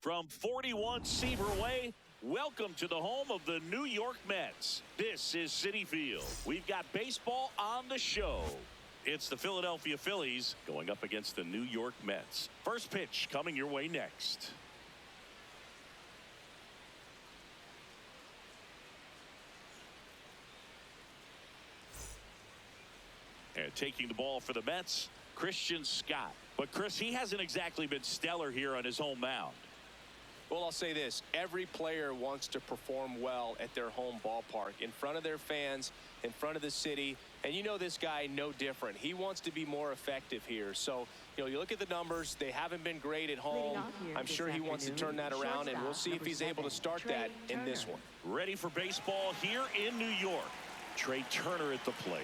From 41 Seaver Way, welcome to the home of the New York Mets. This is Citi Field. We've got baseball on the show. It's the Philadelphia Phillies going up against the New York Mets. First pitch coming your way next. And taking the ball for the Mets, Christian Scott. But Chris, he hasn't exactly been stellar here on his home mound. Well, I'll say this. Every player wants to perform well at their home ballpark, in front of their fans, in front of the city. And you know this guy no different. He wants to be more effective here. So, you look at the numbers. They haven't been great at home. I'm sure he wants to turn that around, and we'll see if he's able to start that in this one. Ready for baseball here in New York. Trey Turner at the plate.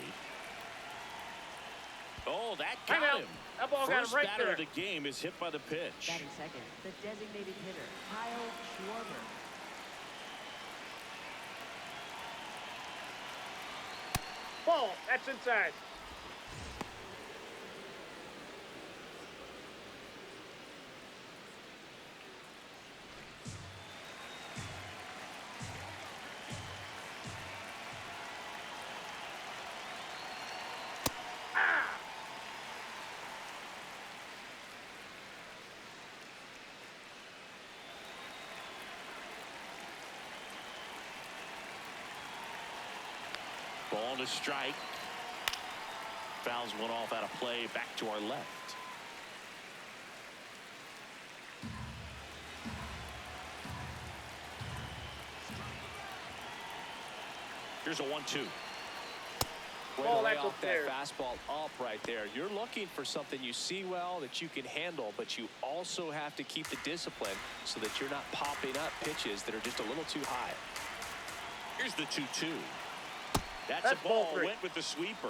Oh, that got him. That ball got him right there. First batter of the game is hit by the pitch. Batting second, the designated hitter, Kyle Schwarber. Ball, that's inside. Ball to strike. Fouls one off out of play. Back to our left. Here's a 1-2. Way to lay off that fastball up right there. You're looking for something you see well that you can handle, but you also have to keep the discipline so that you're not popping up pitches that are just a little too high. Here's the 2-2. That's a ball. Went with the sweeper.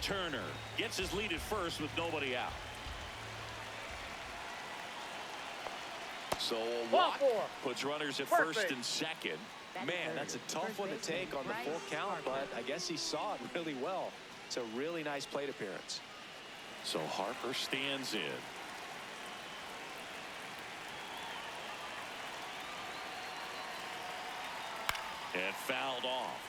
Turner gets his lead at first with nobody out. So a walk puts runners at first and second. Man, that's a tough one to take on the full count, but I guess he saw it really well. It's a really nice plate appearance. So Harper stands in. And fouled off.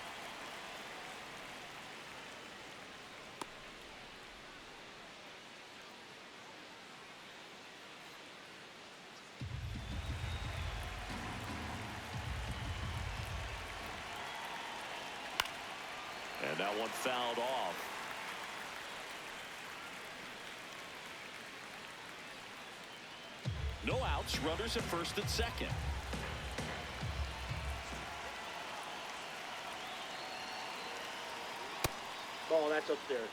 And that one fouled off. No outs, runners at first and second. Ball, that's upstairs.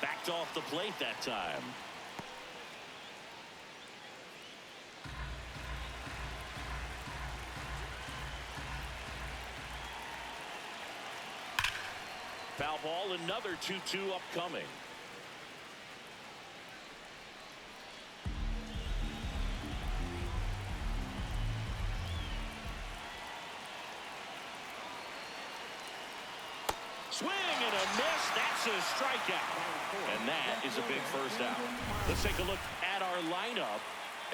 Backed off the plate that time. Foul ball, another 2-2 upcoming. Swing and a miss. That's a strikeout. And that is a big first out. Let's take a look at our lineup.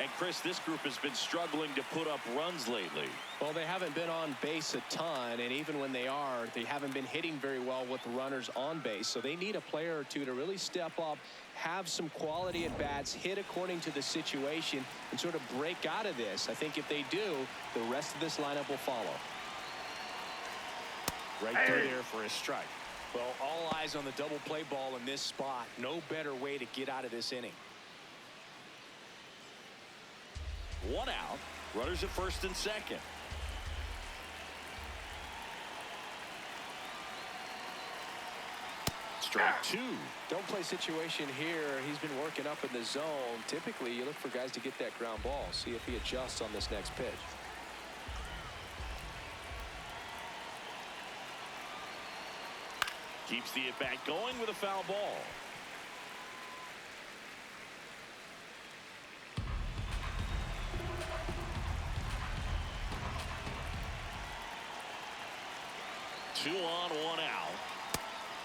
And Chris, this group has been struggling to put up runs lately. Well, they haven't been on base a ton, and even when they are, they haven't been hitting very well with runners on base. So they need a player or two to really step up, have some quality at bats, hit according to the situation, and sort of break out of this. I think if they do, the rest of this lineup will follow. Right through there for a strike. Well, all eyes on the double play ball in this spot. No better way to get out of this inning. One out. Runners at first and second. Strike two. Don't play situation here. He's been working up in the zone. Typically, you look for guys to get that ground ball. See if he adjusts on this next pitch. Keeps the at-bat going with a foul ball. Two on, one out.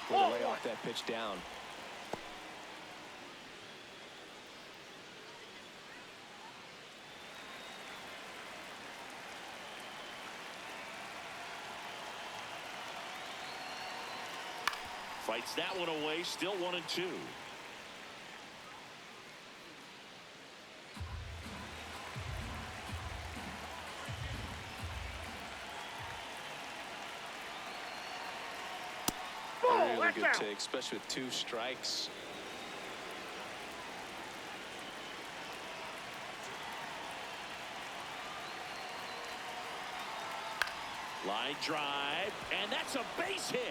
with a lay off that pitch down. Fights that one away, still 1-2. Really good take, especially with 2 strikes. Line drive, and that's a base hit.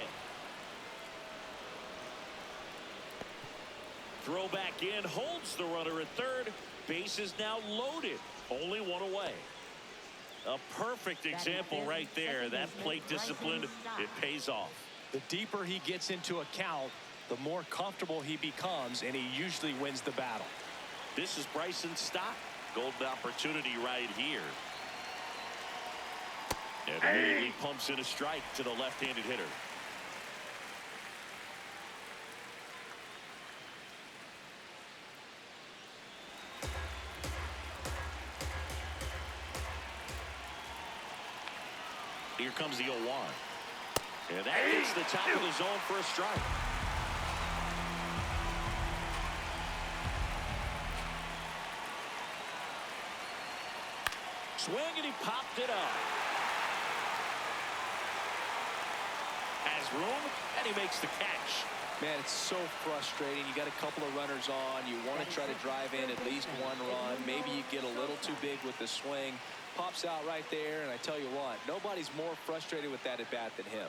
Throw back in, holds the runner at third. Base is now loaded. Only 1 away. A perfect example right there. That plate discipline, it pays off. The deeper he gets into a count, the more comfortable he becomes, and he usually wins the battle. This is Bryson Stott. Golden opportunity right here. And immediately pumps in a strike to the left-handed hitter. Here comes the 0-1. And that hits the top of the zone for a strike. Swing, and he popped it up. Has room, and he makes the catch. Man, it's so frustrating. You got a couple of runners on. You want to try to drive in at least 1 run. Maybe you get a little too big with the swing. Pops out right there, and I tell you what, nobody's more frustrated with that at bat than him.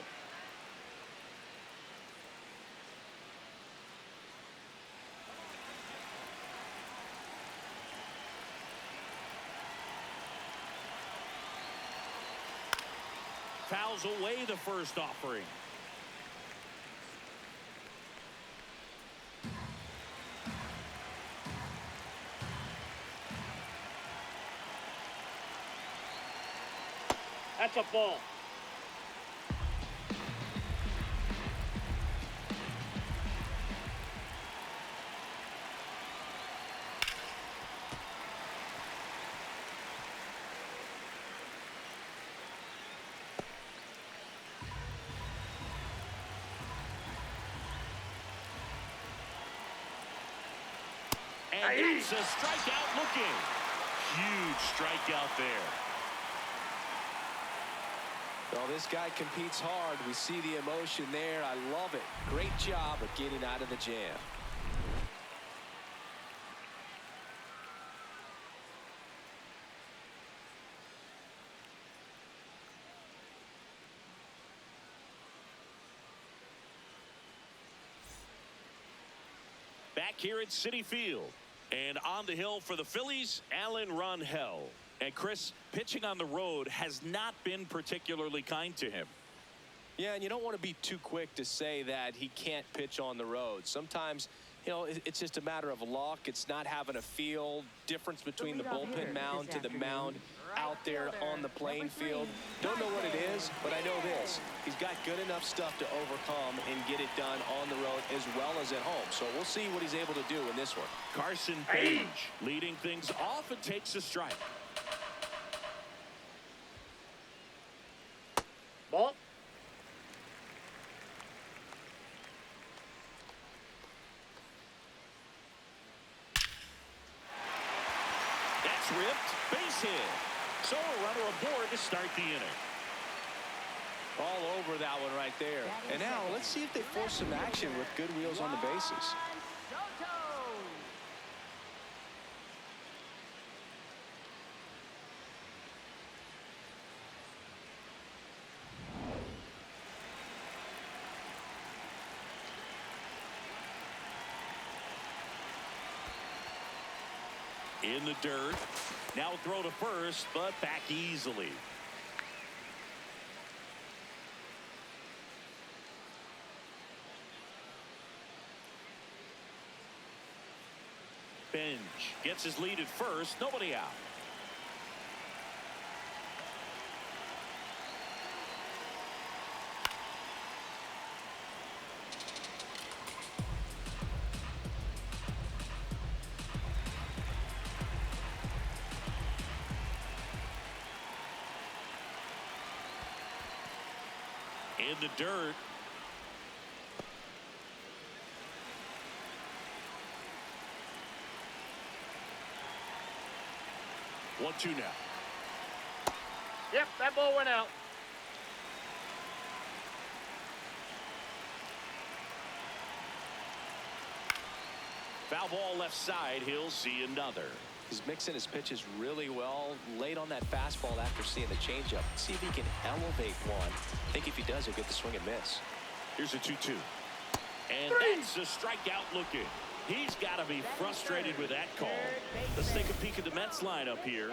Fouls away the first offering. That's a ball. And it's a strikeout looking. Huge strikeout there. Well, this guy competes hard. We see the emotion there. I love it. Great job of getting out of the jam. Back here at Citi Field. And on the hill for the Phillies, Alan Ronhell. And Chris, pitching on the road has not been particularly kind to him. Yeah, and you don't want to be too quick to say that he can't pitch on the road. Sometimes, you know, it's just a matter of luck. It's not having a feel. Difference between the bullpen mound to the mound out there on the playing field. Don't know what it is, but I know this. He's got good enough stuff to overcome and get it done on the road as well as at home. So we'll see what he's able to do in this one. Carson Page leading things off and takes a strike. Ball. That's ripped. Base hit. So a runner aboard to start the inning. All over that one right there. And now let's see if they force some action with good wheels on the bases. In the dirt. Now throw to first, but back easily. Bench gets his lead at first. Nobody out. In the dirt. One, two now. Yep, that ball went out. Foul ball left side. He'll see another. He's mixing his pitches really well. Late on that fastball after seeing the changeup. See if he can elevate one. I think if he does, he'll get the swing and miss. Here's a 2-2. And that's a strikeout looking. He's got to be frustrated with that call. Let's take a peek at the Mets lineup here.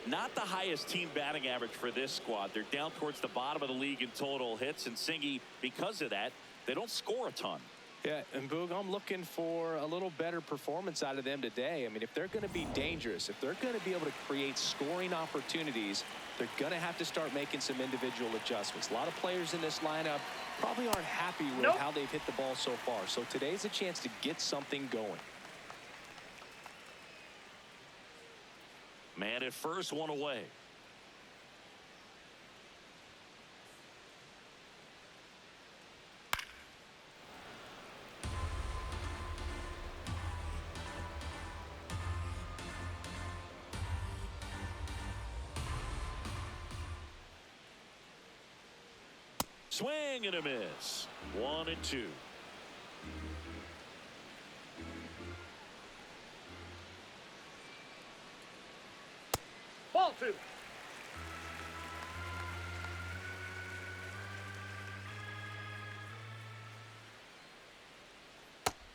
Not the highest team batting average for this squad. They're down towards the bottom of the league in total hits. And Singy, because of that, they don't score a ton. Yeah, and Boog, I'm looking for a little better performance out of them today. I mean, if they're going to be dangerous, if they're going to be able to create scoring opportunities, they're going to have to start making some individual adjustments. A lot of players in this lineup probably aren't happy with how they've hit the ball so far. So today's a chance to get something going. Man at first, one away. Swing and a miss. 1-2. Ball two.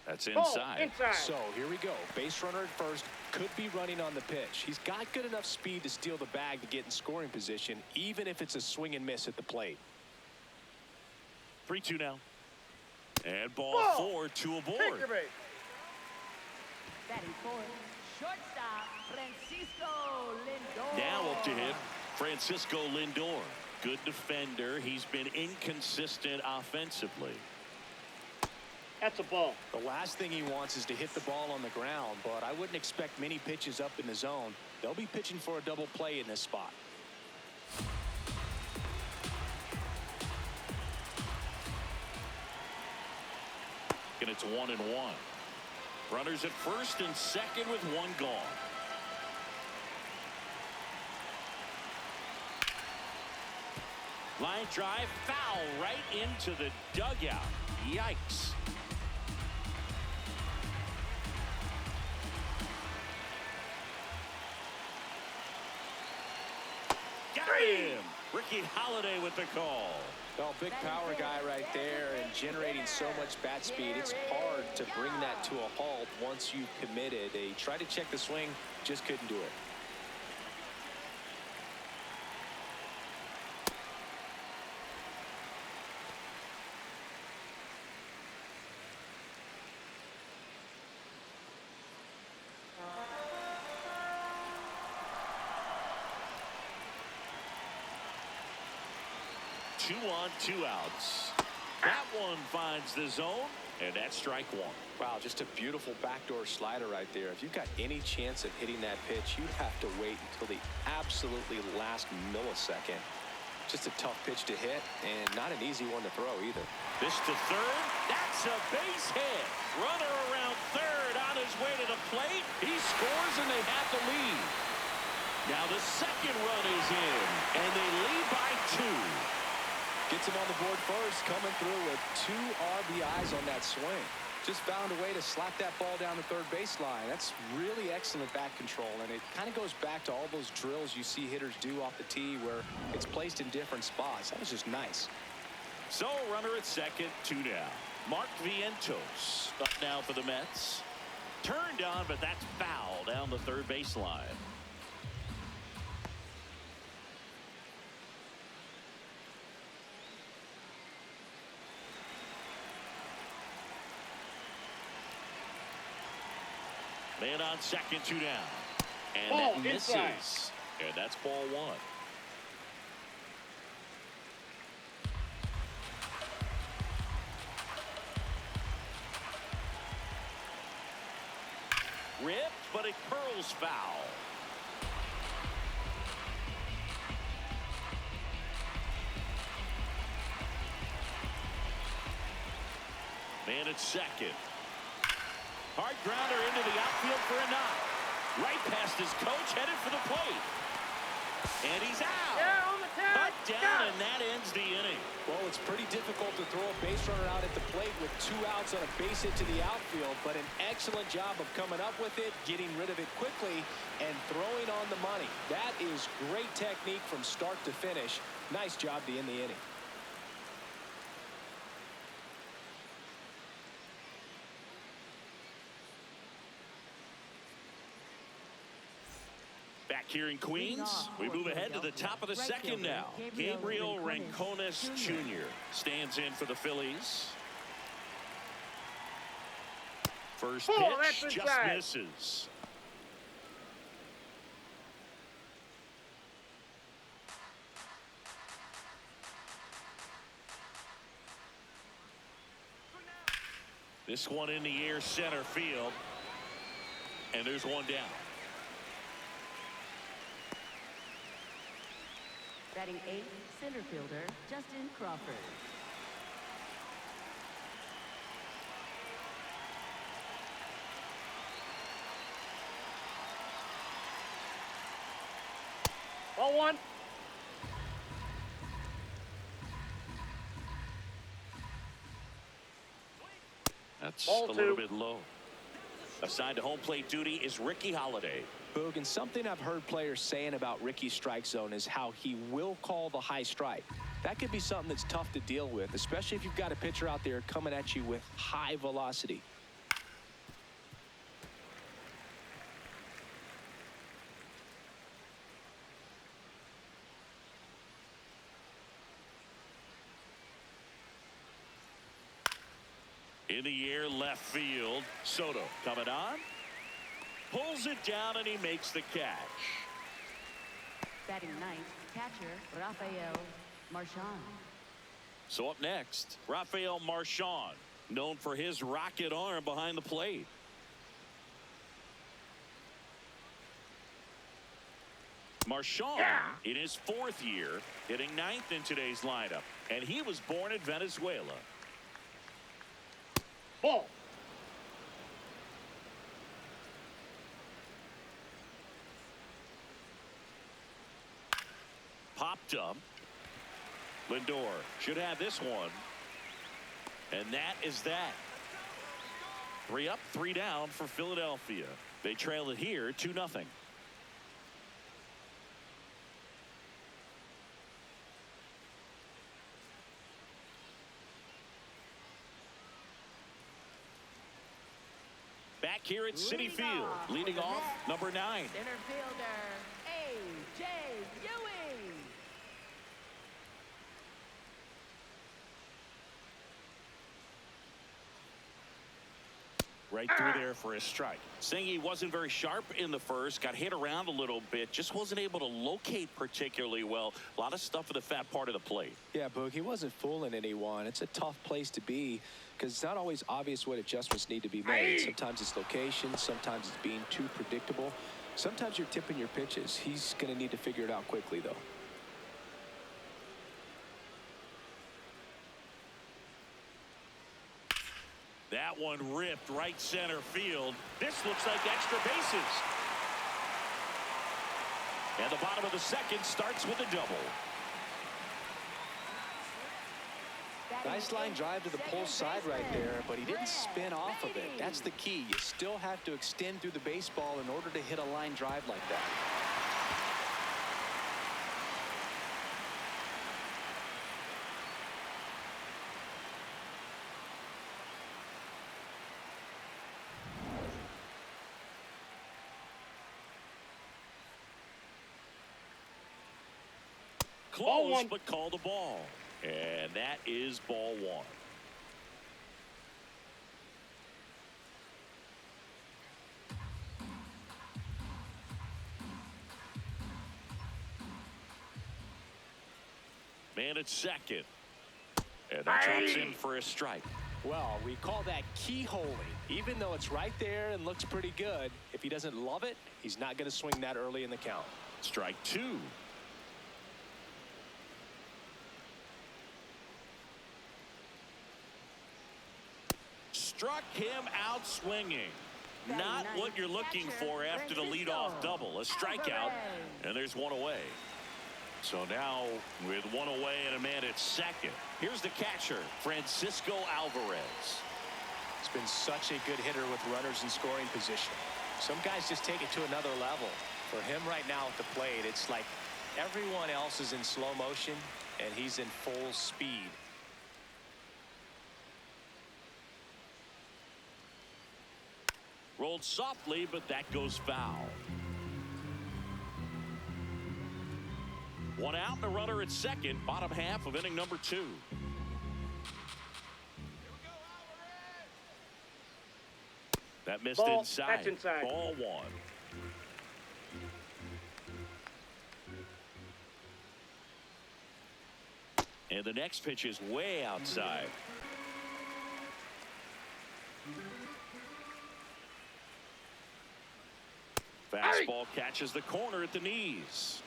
That's inside. Inside. So here we go. Base runner at first, could be running on the pitch. He's got good enough speed to steal the bag to get in scoring position, even if it's a swing and miss at the plate. 3-2 now. And ball 4, 2 aboard. Take your base. Batting fourth, shortstop, Francisco Lindor. Now up to hit, Francisco Lindor. Good defender. He's been inconsistent offensively. That's a ball. The last thing he wants is to hit the ball on the ground, but I wouldn't expect many pitches up in the zone. They'll be pitching for a double play in this spot. And it's 1-1. Runners at first and second with one gone. Line drive, foul right into the dugout. Yikes. Got him. Ricky Holiday with the call. Well, big power guy right there and generating so much bat speed. It's hard to bring that to a halt once you've committed. They tried to check the swing, just couldn't do it. Two on, 2 outs. That one finds the zone, and that's strike one. Wow, just a beautiful backdoor slider right there. If you've got any chance of hitting that pitch, you'd have to wait until the absolutely last millisecond. Just a tough pitch to hit, and not an easy one to throw either. This to third. That's a base hit. Runner around third on his way to the plate. He scores, and they have the lead. Now the second run is in, and they lead by 2. Gets him on the board first, coming through with 2 RBIs on that swing. Just found a way to slap that ball down the third baseline. That's really excellent bat control, and it kind of goes back to all those drills you see hitters do off the tee where it's placed in different spots. That was just nice. So runner at second, 2 down. Mark Vientos up now for the Mets. Turned on, but that's foul down the third baseline. Man on second, 2 down. And Ball that misses. inside. And that's ball 1. Ripped, but it curls foul. Man at second. Hard grounder into the outfield for a knock. Right past his coach, headed for the plate. And he's out. Yeah, on the tag. Cut down, and that ends the inning. Well, it's pretty difficult to throw a base runner out at the plate with 2 outs and a base hit to the outfield, but an excellent job of coming up with it, getting rid of it quickly, and throwing on the money. That is great technique from start to finish. Nice job to end the inning. Back here in Queens, we move ahead to the top of the second now. Gabriel Rincones Jr. stands in for the Phillies. First pitch just misses. This one in the air, center field. And there's one down. Batting 8th, center fielder Justin Crawford. Ball 1. That's Ball a little 2. bit low. Assigned to home plate duty is Ricky Holiday. Boog, and something I've heard players saying about Ricky's strike zone is how he will call the high strike. That could be something that's tough to deal with, especially if you've got a pitcher out there coming at you with high velocity. In the air, left field. Soto coming on. Pulls it down, and he makes the catch. Batting 9th, catcher Rafael Marchand. So up next, Rafael Marchand, known for his rocket arm behind the plate. Marchand in his 4th year, hitting 9th in today's lineup, and he was born in Venezuela. Ball. Popped up. Lindor should have this one. And that is that. 3 up, 3 down for Philadelphia. They trail it here 2-0. Back here at Citi Field, leading off number 9. Center fielder A.J. Ewing. Right through there for a strike. Saying he wasn't very sharp in the first, got hit around a little bit, just wasn't able to locate particularly well. A lot of stuff at the fat part of the plate. Yeah, Boog, he wasn't fooling anyone. It's a tough place to be because it's not always obvious what adjustments need to be made. Sometimes it's location, sometimes it's being too predictable. Sometimes you're tipping your pitches. He's going to need to figure it out quickly, though. That one ripped right center field. This looks like extra bases. And the bottom of the second starts with a double. Nice line drive to the pull side right there, but he didn't spin off of it. That's the key. You still have to extend through the baseball in order to hit a line drive like that. Close, but call the ball. And that is ball 1. Man at second. And that drops in for a strike. Well, we call that keyholing. Even though it's right there and looks pretty good, if he doesn't love it, he's not going to swing that early in the count. Strike 2. struck him out swinging. Not what you're looking for after the leadoff double. A strikeout, and there's one away. So now with one away and a man at second, here's the catcher, Francisco Alvarez. It's been such a good hitter with runners in scoring position. Some guys just take it to another level. For him right now at the plate, it's like everyone else is in slow motion and he's in full speed. Rolled softly, but that goes foul. One out and a runner at second, bottom half of inning number 2. That missed Ball. inside. That's inside. Ball 1. And the next pitch is way outside. Fastball catches the corner at the knees.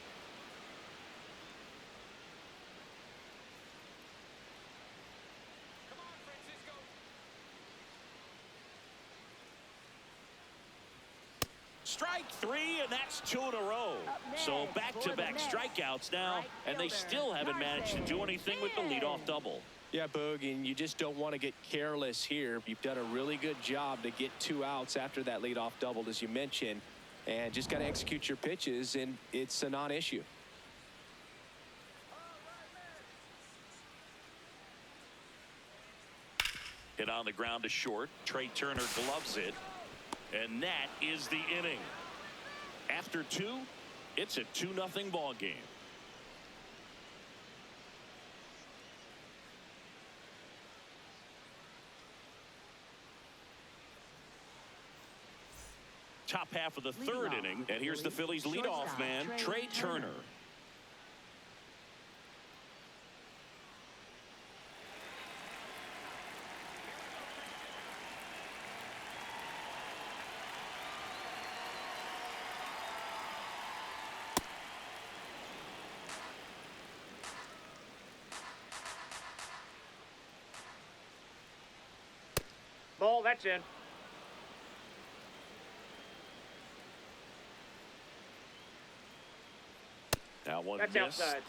Strike 3, and that's 2 in a row. So back-to-back strikeouts now, and they still haven't managed to do anything with the leadoff double. Yeah, Boog, and you just don't want to get careless here. You've done a really good job to get 2 outs after that leadoff double, as you mentioned, and just got to execute your pitches, and it's a non-issue. Hit on the ground to short. Trey Turner gloves it. And that is the inning. After 2, it's a 2-0 ball game. Top half of the 3rd inning, and here's the Phillies leadoff man, Trey Turner. Ball, that's in. That one That's missed. outside.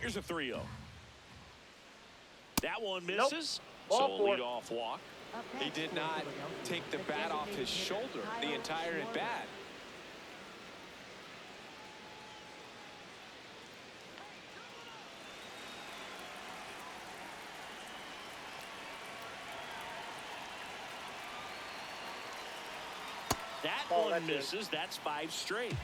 Here's a 3-0. That one misses. Nope. So Ball a 4. leadoff walk. He did not take the bat off his shoulder the entire at bat. That Oh, one that's it. misses. That's 5 straight.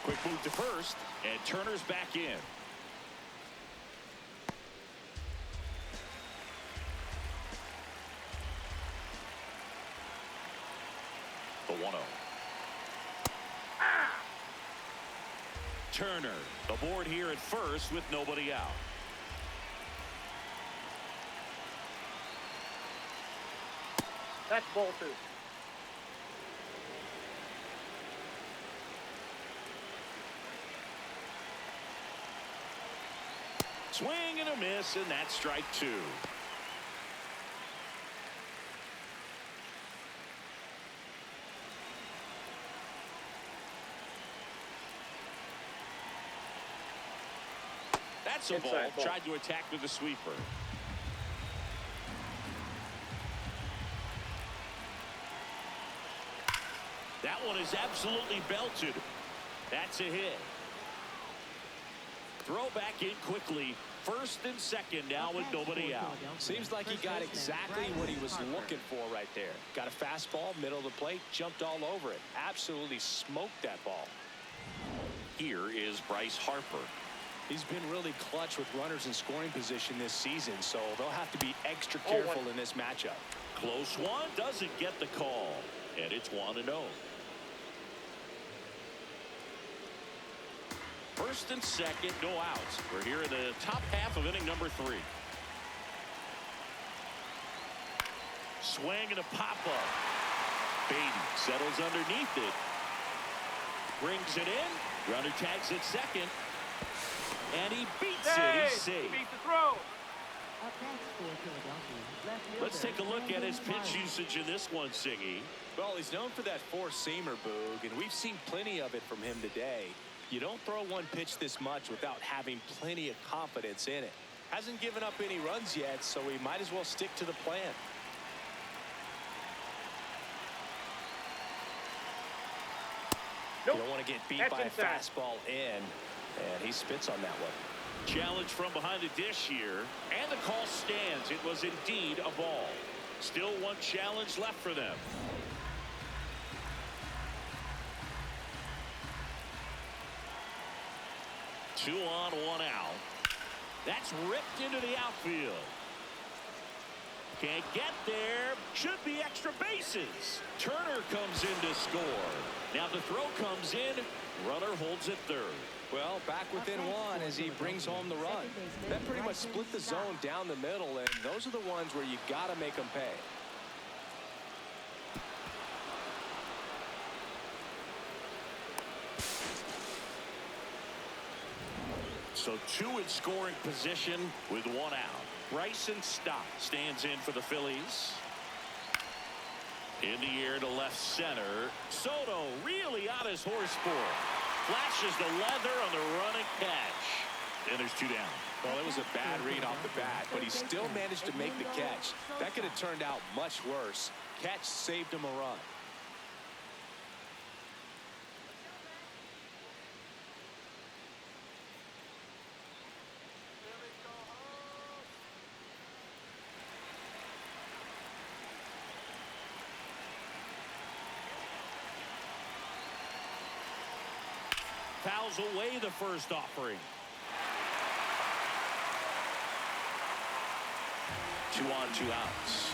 Quick move to first, and Turner's back in. The 1-0. Turner aboard here at first with nobody out. That's ball 2. Swing and a miss, and that's strike 2. That's a ball. Inside ball. Tried to attack with a sweeper. That one is absolutely belted. That's a hit. Throw back in quickly. First and second now with nobody out. Seems like he got exactly what he was looking for right there. Got a fastball, middle of the plate, jumped all over it. Absolutely smoked that ball. Here is Bryce Harper. He's been really clutch with runners in scoring position this season, so they'll have to be extra careful in this matchup. Close one, doesn't get the call, and it's 1-0. First and second, no outs. We're here in the top half of inning number 3. Swing and a pop-up. Beatty settles underneath it. Brings it in. Runner tags at second. And he beats it. He's safe. Beat the throw. Up next for Philadelphia, left fielder Let's take a look at his pitch Brandon usage in this one, Siggy. Well, he's known for that four-seamer, Boog, and we've seen plenty of it from him today. You don't throw one pitch this much without having plenty of confidence in it. Hasn't given up any runs yet, so we might as well stick to the plan. Nope. You don't want to get beat That's by a inside. fastball in, and he spits on that one. Challenge from behind the dish here, and the call stands. It was indeed a ball. Still one challenge left for them. Two on, one out. That's ripped into the outfield. Can't get there. Should be extra bases. Turner comes in to score. Now the throw comes in. Runner holds it third. Well, back within one as he brings home the run. That pretty much split the zone down the middle, and those are the ones where you got to make them pay. So two in scoring position with one out. Bryson Stott stands in for the Phillies. In the air to left center. Soto really on his horse for it. Flashes the leather on the running catch. And there's two down. Well, it was a bad read off the bat, but he still managed to make the catch. That could have turned out much worse. Catch saved him a run. Fouls away the first offering. 2 on, 2 outs.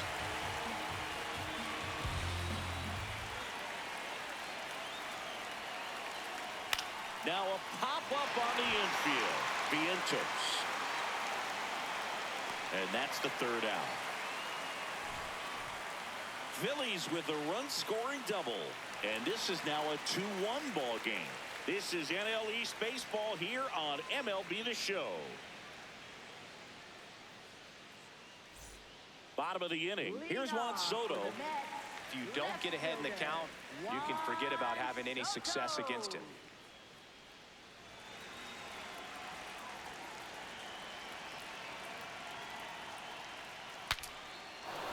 Now a pop-up on the infield. Vientos. And that's the third out. Phillies with a run-scoring double. And this is now a 2-1 ball game. This is NL East Baseball here on MLB The Show. Bottom of the inning. Here's Juan Soto. If you don't get ahead in the count, you can forget about having any success against him.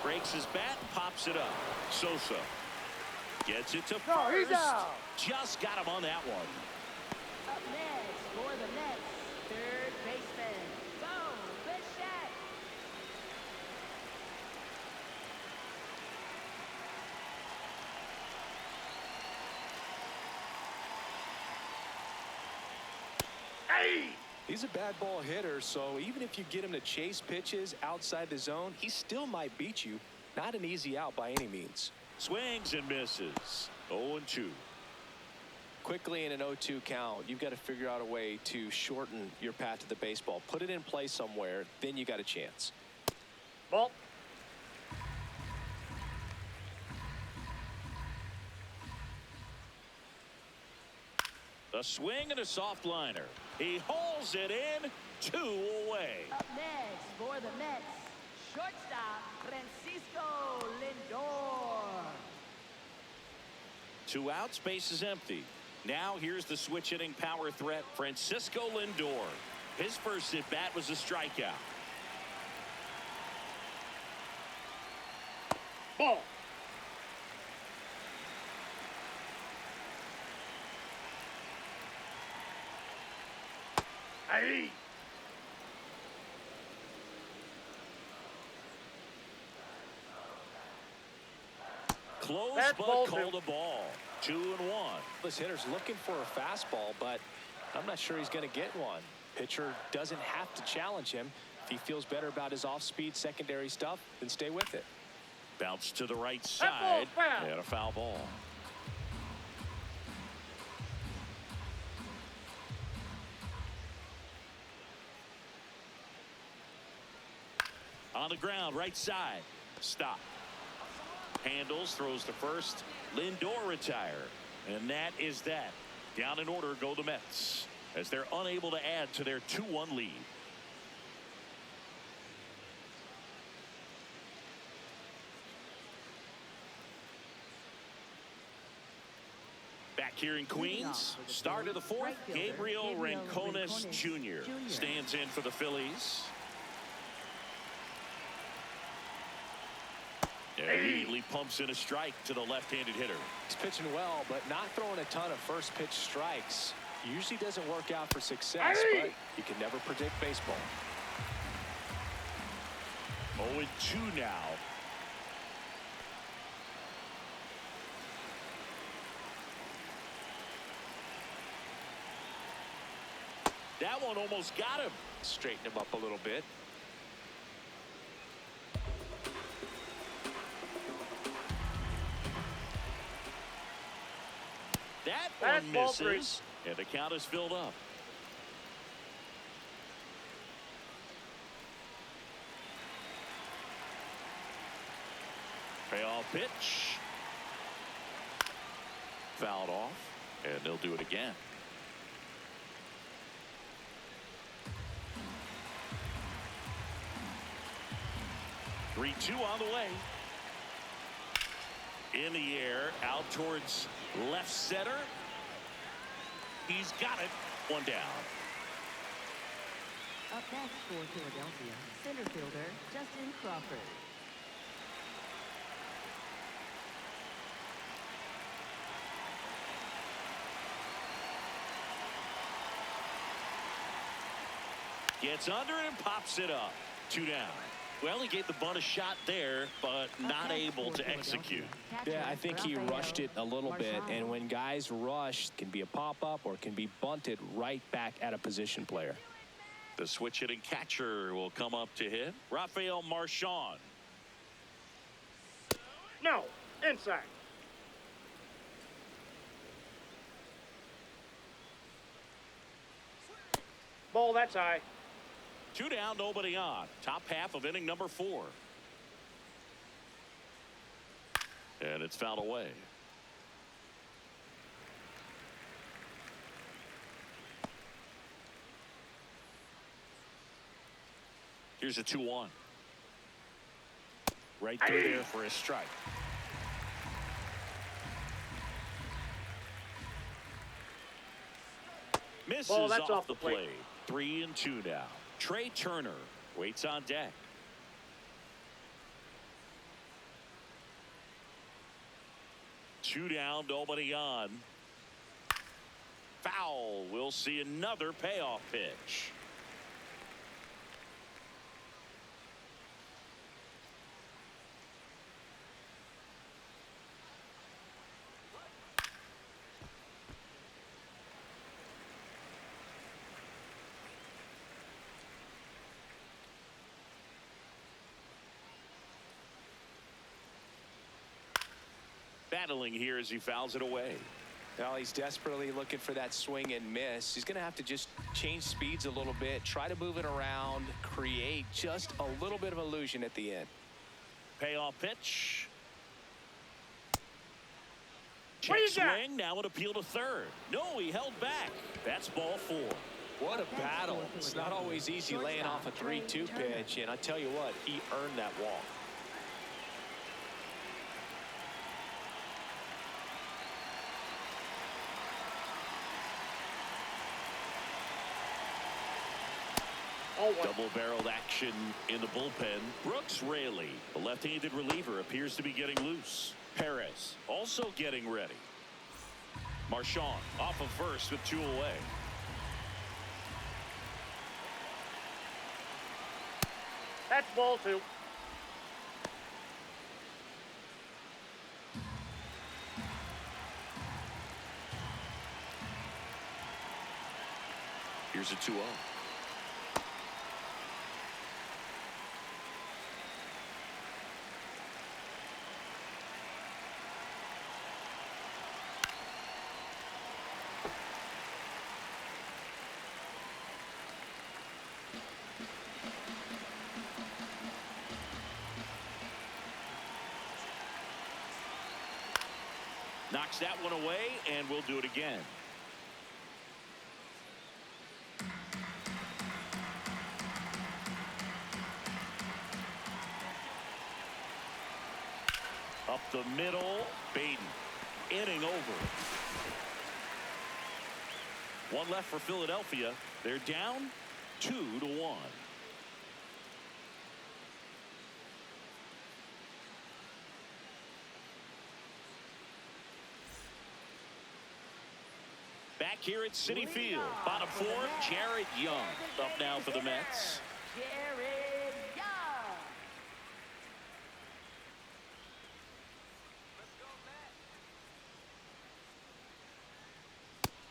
Breaks his bat, pops it up. Sosa gets it to No, he's first. out. Just got him on that one. Up next for the Mets, third baseman, Bo Bichette. Hey! He's a bad ball hitter, so even if you get him to chase pitches outside the zone, he still might beat you. Not an easy out by any means. Swings and misses. 0-2. Quickly in an 0-2 count, you've got to figure out a way to shorten your path to the baseball. Put it in play somewhere, then you got a chance. Ball. A swing and a soft liner. He hauls it in. 2 away. Up next for the Mets, shortstop, Francisco Lindor. 2 outs, base is empty. Now here's the switch hitting power threat, Francisco Lindor. His first at bat was a strikeout. Ball. Hey! Close, That's but ball called two. a ball. 2-1. This hitter's looking for a fastball, but I'm not sure he's going to get one. Pitcher doesn't have to challenge him. If he feels better about his off-speed secondary stuff, then stay with it. Bounce to the right ball's side. foul. And a foul ball. On the ground, right side. Stop. Handles, throws to first. Lindor retire. And that is that. Down in order go the Mets, as they're unable to add to their 2-1 lead. Back here in Queens, start of the fourth, Gabriel Rincones Jr. stands in for the Phillies. And immediately pumps in a strike to the left-handed hitter. He's pitching well, but not throwing a ton of first pitch strikes. Usually doesn't work out for success, but you can never predict baseball. 0-2 now. That one almost got him. Straighten him up a little bit. That That's one ball three. misses, and the count is filled up. Payoff pitch. Fouled off, and they'll do it again. Three-two on the way. In the air, out towards left center. He's got it. One down. Up next for Philadelphia, center fielder Justin Crawford. Gets under and pops it up. 2 down. Well, he gave the bunt a shot there, but not able to execute. Yeah, I think he rushed it a little bit, and when guys rush, it can be a pop-up or it can be bunted right back at a position player. The switch hitting catcher will come up to hit. Rafael Marchand. No, inside. Ball, that's high. 2 down, nobody on. Top half of inning number 4. And it's fouled away. Here's a 2-1. Right through there for a strike. Misses Ball, that's off the the plate. plate. 3-2 now. Trey Turner waits on deck. Two down, nobody on. Foul. We'll see another payoff pitch. Battling here as he fouls it away. Well, he's desperately looking for that swing and miss. He's going to have to just change speeds a little bit, try to move it around, create just a little bit of illusion at the end. Payoff pitch. What do you Check got? swing, now an appeal to third. No, he held back. That's ball 4. What a battle. It's not always easy laying off a 3-2 pitch, and I tell you what, he earned that walk. Double-barreled action in the bullpen. Brooks Raley, the left-handed reliever, appears to be getting loose. Perez also getting ready. Marchand off of first with 2 away. That's ball 2. Here's a 2-0. Knocks that one away, and we'll do it again. Up the middle, Baden. Inning over. One left for Philadelphia. They're down 2-1. Back here at Citi Field. Bottom four, Jared Young up now for the Mets. Jared Young.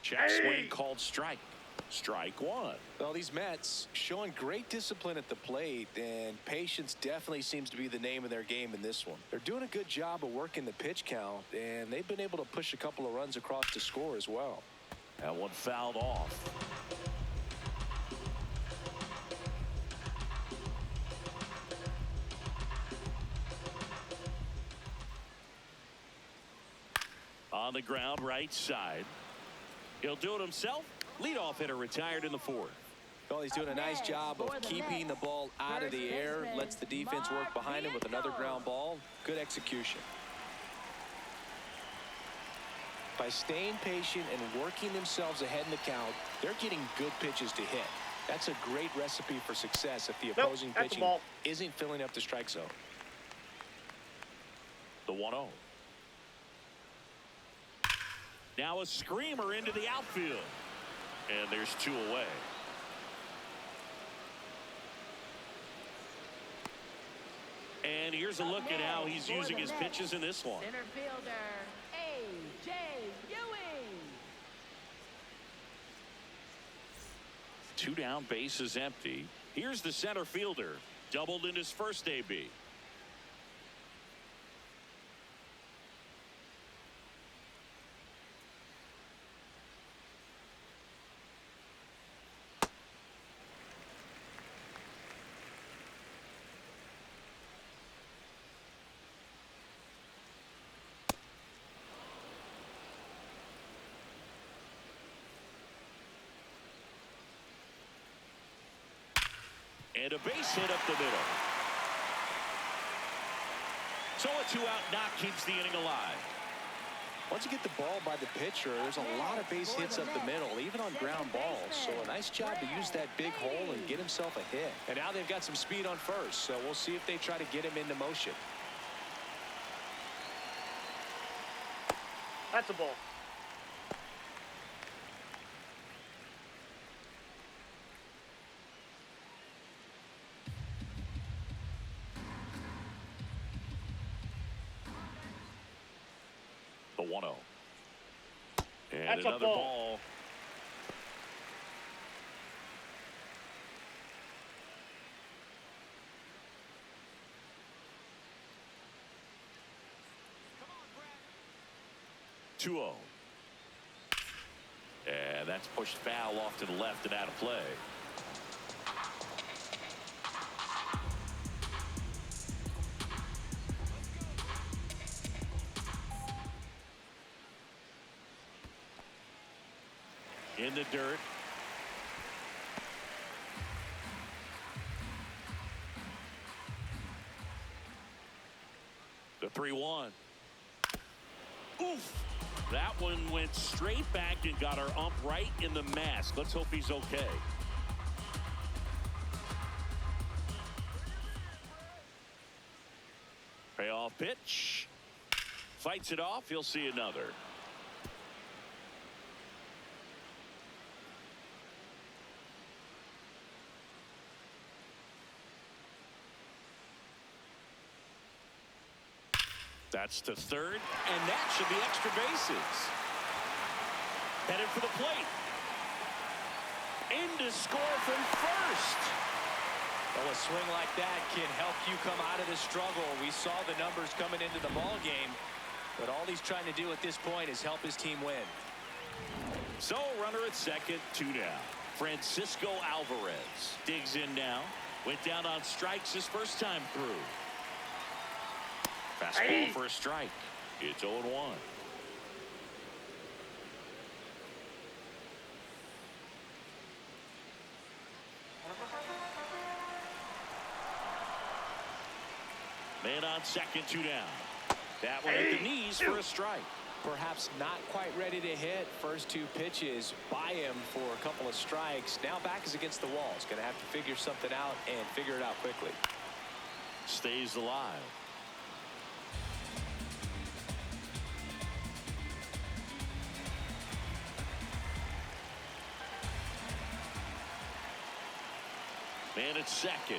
Check swing called strike. Strike one. Well, these Mets showing great discipline at the plate, and patience definitely seems to be the name of their game in this one. They're doing a good job of working the pitch count, and they've been able to push a couple of runs across the score as well. That one fouled off. On the ground, right side. He'll do it himself. Leadoff hitter retired in the fourth. Well, he's doing a nice job of keeping the ball out of the air. Lets the defense work behind him with another ground ball. Good execution. By staying patient and working themselves ahead in the count, they're getting good pitches to hit. That's a great recipe for success if the opposing pitching isn't filling up the strike zone. The 1-0. Now a screamer into the outfield. And there's two away. And here's a look at how he's using his pitches in this one. Center fielder, A.J. Ewing. 2 down, bases empty. Here's the center fielder. Doubled in his first AB. And a base hit up the middle. So a 2-out knock keeps the inning alive. Once you get the ball by the pitcher, there's a lot of base hits up the middle, even on ground balls. So a nice job to use that big hole and get himself a hit. And now they've got some speed on first, so we'll see if they try to get him into motion. That's a ball. The 1-0. And That's a another ball. ball. Come on, 2-0. And that's pushed foul off to the left and out of play. In the dirt. The 3-1. Oof. That one went straight back and got our ump right in the mask. Let's hope he's okay. Payoff pitch. Fights it off. He'll see another. That's to third, and that should be extra bases. Headed for the plate. In to score from first. Well, a swing like that can help you come out of the struggle. We saw the numbers coming into the ball game, but all he's trying to do at this point is help his team win. So runner at second, 2 down. Francisco Alvarez digs in now. Went down on strikes his first time through. Fastball for a strike. It's 0-1. Man on second, 2 down. That one hit the knees for a strike. Perhaps not quite ready to hit. First 2 pitches by him for a couple of strikes. Now back is against the wall. He's going to have to figure something out and figure it out quickly. Stays alive. Man at second.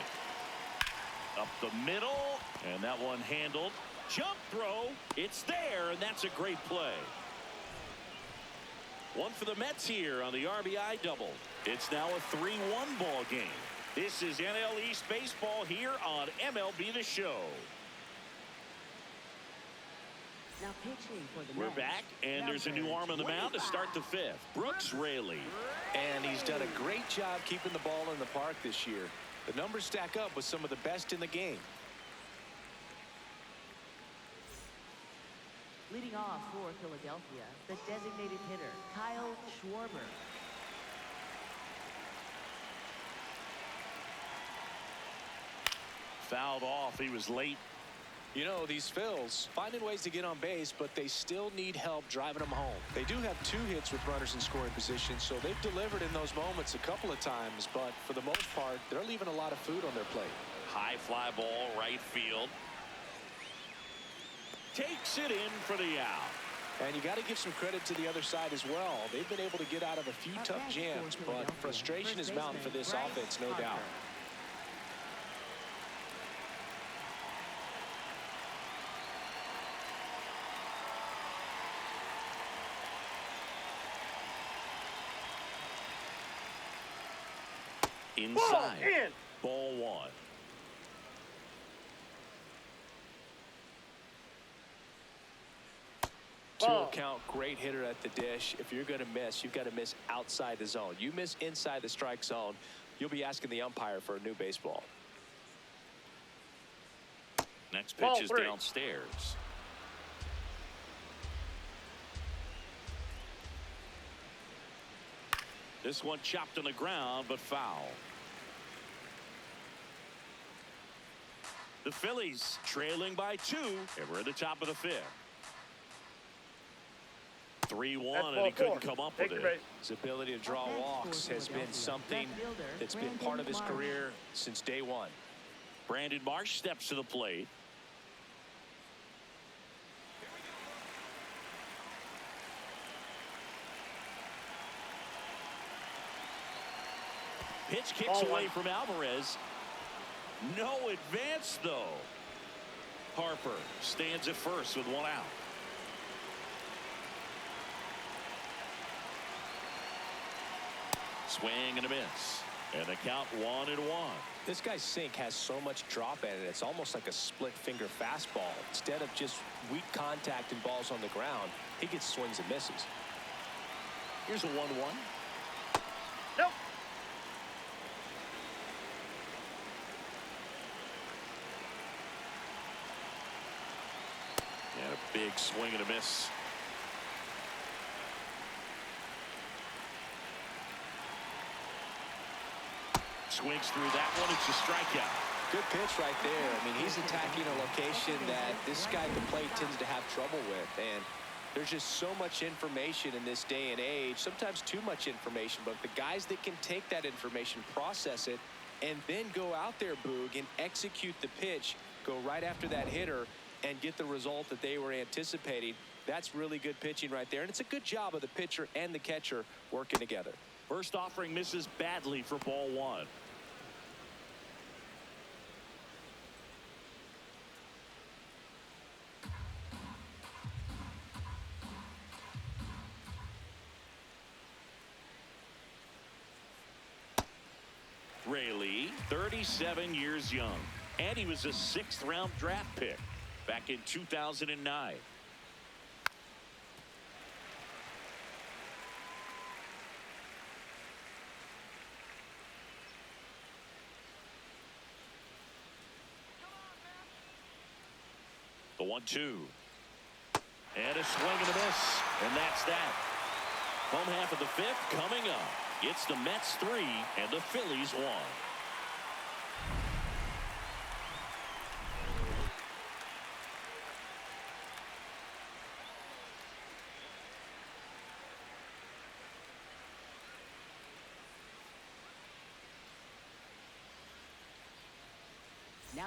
Up the middle, and that one handled. Jump throw. It's there, and that's a great play. One for the Mets here on the RBI double. It's now a 3-1 ball game. This is NL East baseball here on MLB The Show. Now pitching for the We're Mets, back, and there's a new arm on the mound to start the 5th. Brooks Raley. And he's done a great job keeping the ball in the park this year. The numbers stack up with some of the best in the game. Leading off for Philadelphia, the designated hitter, Kyle Schwarber. Fouled off. He was late. You know, these Phils finding ways to get on base, but they still need help driving them home. They do have 2 hits with runners in scoring position, so they've delivered in those moments a couple of times, but for the most part, they're leaving a lot of food on their plate. High fly ball, right field. Takes it in for the out. And you got to give some credit to the other side as well. They've been able to get out of a few tough jams, but frustration is mounting for this offense, no doubt. Inside. In. Ball 1. To account, great hitter at the dish. If you're going to miss, you've got to miss outside the zone. You miss inside the strike zone, you'll be asking the umpire for a new baseball. Next pitch Ball is 3. downstairs. This one chopped on the ground, but foul. The Phillies trailing by 2, and we're at the top of the 5th. 3-1, and he couldn't come up with it. His ability to draw walks has been something that's been part of his career since day one. Brandon Marsh steps to the plate. Pitch kicks away from Alvarez. No advance, though. Harper stands at first with 1 out. Swing and a miss. And the count 1-1. This guy's sink has so much drop in it. It's almost like a split finger fastball. Instead of just weak contact and balls on the ground, he gets swings and misses. Here's a 1-1. Nope. And a big swing and a miss. Swings through that one. It's a strikeout. Good pitch right there. I mean, he's attacking a location that this guy at the plate tends to have trouble with. And there's just so much information in this day and age, sometimes too much information. But the guys that can take that information, process it, and then go out there, Boog, and execute the pitch, go right after that hitter, and get the result that they were anticipating, that's really good pitching right there. And it's a good job of the pitcher and the catcher working together. First offering misses badly for ball 1. Raley, 37 years young, and he was a 6th-round draft pick back in 2009. The 1-2. And a swing and a miss. And that's that. Home half of the 5th coming up. It's the Mets 3 and the Phillies 1.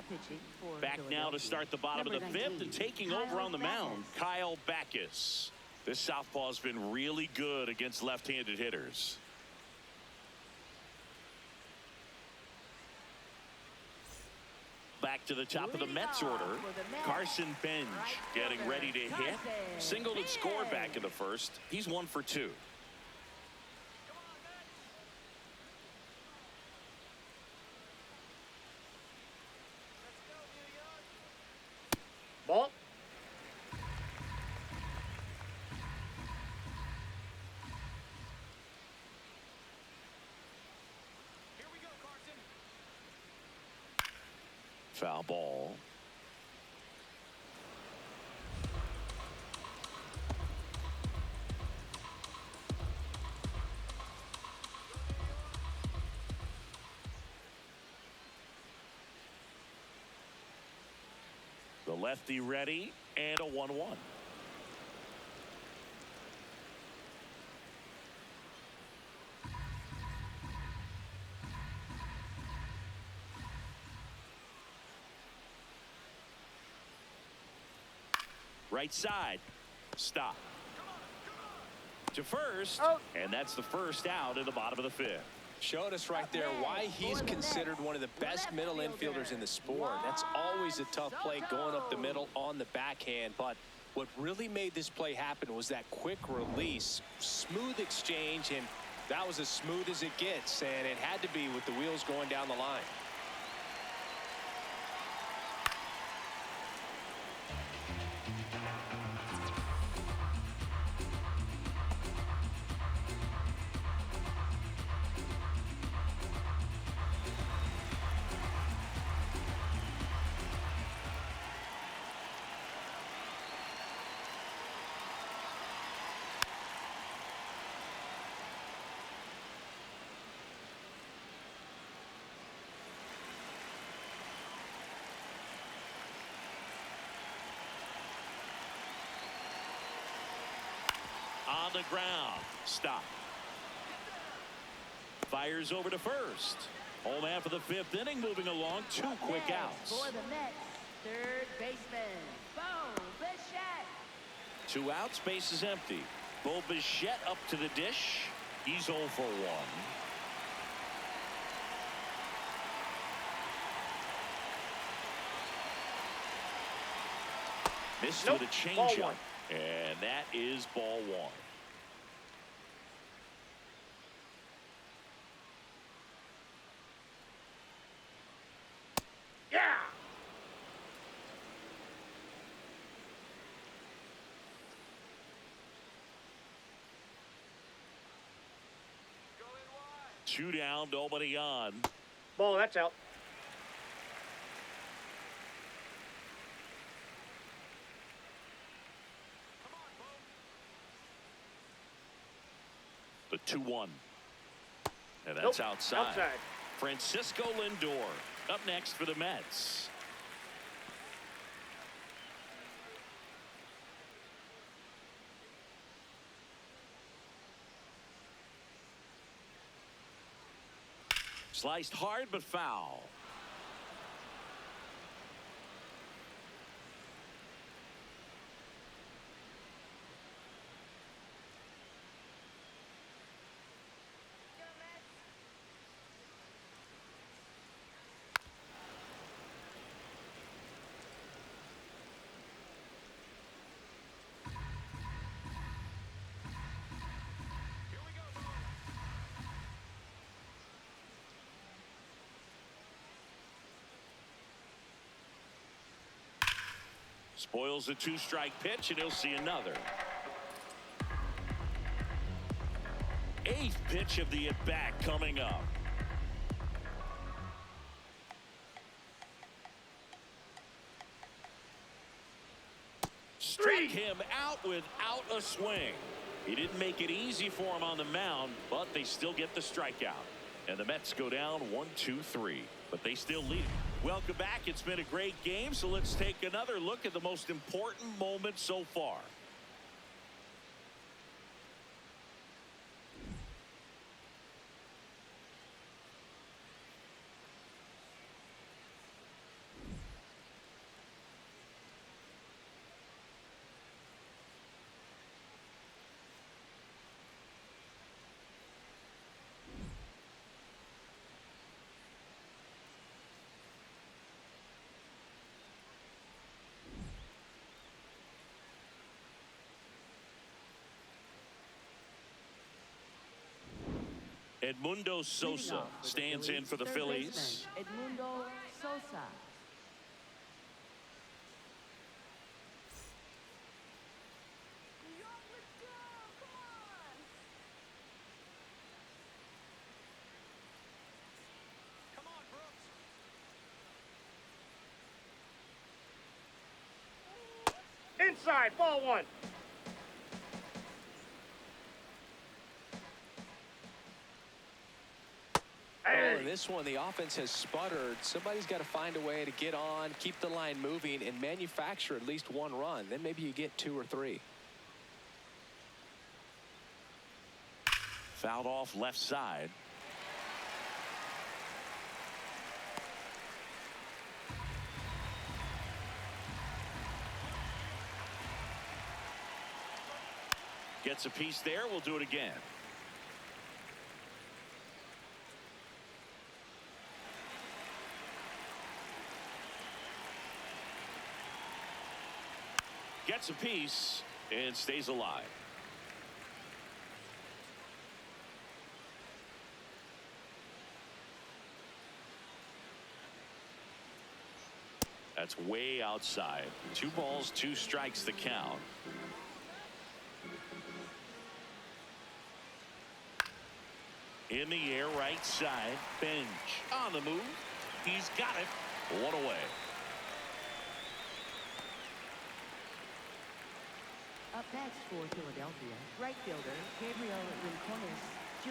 Now pitching for Back now to Philadelphia. start the bottom of the fifth and taking over on the mound, Kyle Backus. This southpaw's been really good against left-handed hitters. Back to the top of the Mets order. Carson Bench getting ready to hit. Singled and scored back in the first. He's 1 for 2. Ball. Foul ball. The lefty ready and a 1-1. Right side. Stop. To first. Oh. And that's the first out in the bottom of the fifth. Showed us right there why he's considered one of the best middle infielders in the sport. That's always a tough play going up the middle on the backhand. But what really made this play happen was that quick release, smooth exchange, and that was as smooth as it gets. And it had to be with the wheels going down the line. On the ground. Stop. Fires over to first. Home half of the fifth inning moving along. 2 quick outs. For the Mets, third baseman, Bo Bichette. 2 outs, base is empty. Bo Bichette up to the dish. He's 0 for 1. Missed with a changeup. And that is ball 1. Yeah. Two down, nobody on. Ball, that's out. The 2-1. And that's Nope, outside. outside. Francisco Lindor up next for the Mets. Sliced hard but foul. Spoils a 2-strike pitch, and he'll see another. 8th pitch of the at-bat coming up. Struck him out without a swing. He didn't make it easy for him on the mound, but they still get the strikeout. And the Mets go down 1-2-3, but they still lead. Welcome back. It's been a great game, so let's take another look at the most important moment so far. Edmundo Sosa stands in for the Phillies. Edmundo Sosa. Inside, ball one. Oh, in this one, the offense has sputtered. Somebody's got to find a way to get on, keep the line moving, and manufacture at least one run. Then maybe you get 2 or 3. Fouled off left side. Gets a piece there. We'll do it again. Gets a piece and stays alive. That's way outside. 2 balls, 2 strikes the count. In the air, right side. Bench on the move. He's got it. 1 away. Up next for Philadelphia, right fielder Gabriel Rincones Jr.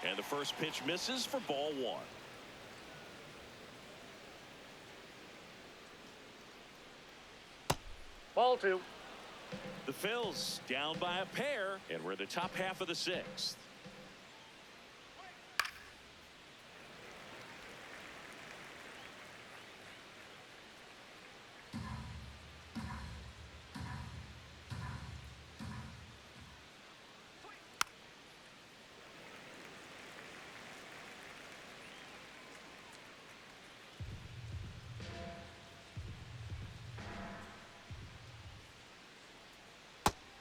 And the first pitch misses for ball 1. Ball 2. The Phils down by a pair, and we're in the top half of the 6th.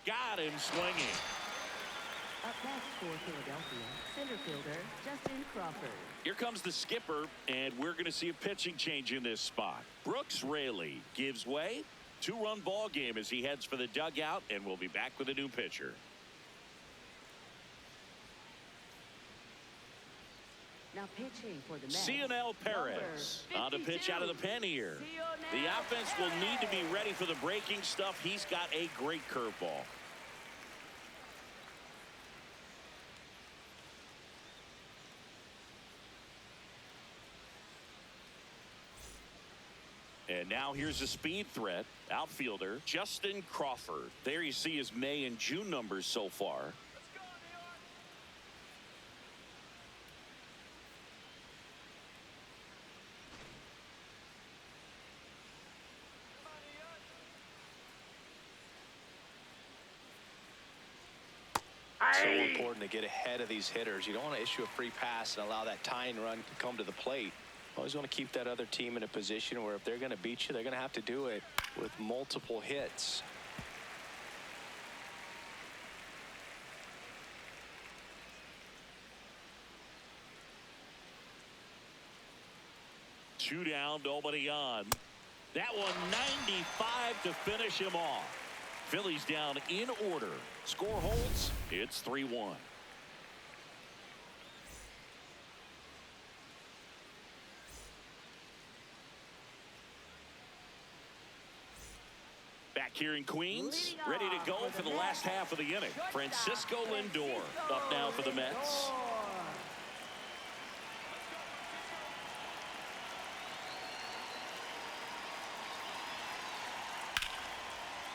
Got him swinging. Up next for Philadelphia, center fielder Justin Crawford. Here comes the skipper, and we're going to see a pitching change in this spot. Brooks Raley gives way. 2-run ball game as he heads for the dugout, and we'll be back with a new pitcher. Now pitching for the Mets. Cionel Perez on the pitch out of the pen here. The offense will need to be ready for the breaking stuff. He's got a great curveball. And now here's a speed threat. Outfielder Justin Crawford. There you see his May and June numbers so far. So important to get ahead of these hitters. You don't want to issue a free pass and allow that tying run to come to the plate. Always want to keep that other team in a position where if they're going to beat you, they're going to have to do it with multiple hits. Two down, nobody on. That one 95 to finish him off. Phillies down in order. Score holds. It's 3-1. Back here in Queens, ready to go for the last half of the inning. Francisco Lindor up now for the Mets.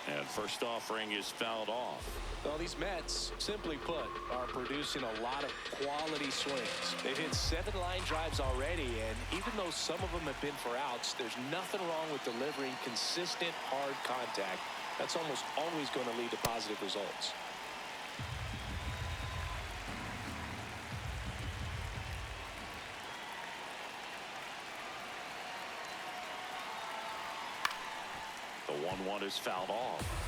And first offering is fouled off. Well, these Mets, simply put, are producing a lot of quality swings. They've hit 7 line drives already, and even though some of them have been for outs, there's nothing wrong with delivering consistent, hard contact. That's almost always going to lead to positive results. The 1-1 is fouled off.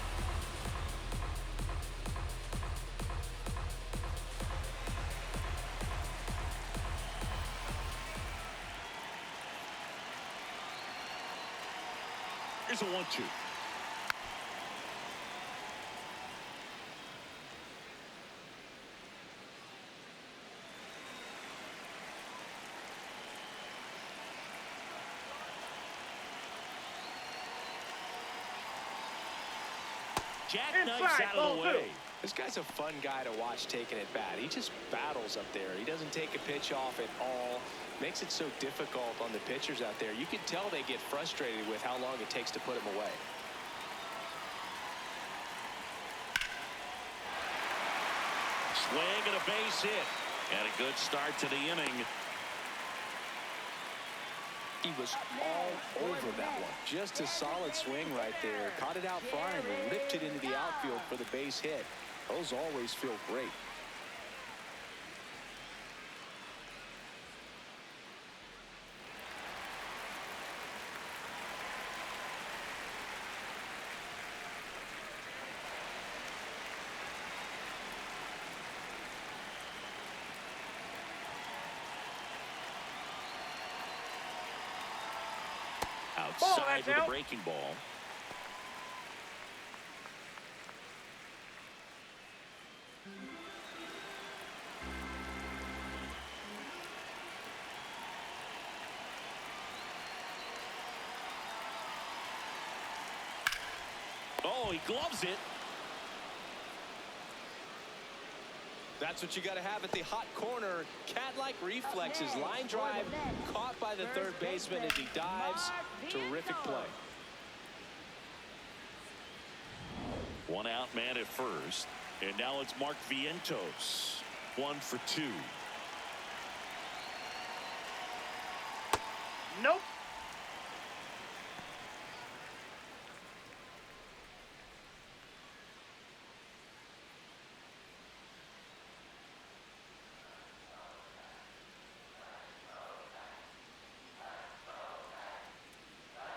Here's a 1-2. Jackknives out of the way. This guy's a fun guy to watch taking at bat. He just battles up there. He doesn't take a pitch off at all. Makes it so difficult on the pitchers out there. You can tell they get frustrated with how long it takes to put him away. Swing and a base hit. And a good start to the inning. He was all over that one. Just a solid swing right there. Caught it out front and ripped it into the outfield for the base hit. Those always feel great. Outside with a breaking ball. Oh, he gloves it. That's what you got to have at the hot corner. Cat-like reflexes. Line drive caught by the third baseman as he dives. Terrific play. One out man at first. And now it's Mark Vientos. 1 for 2. Nope.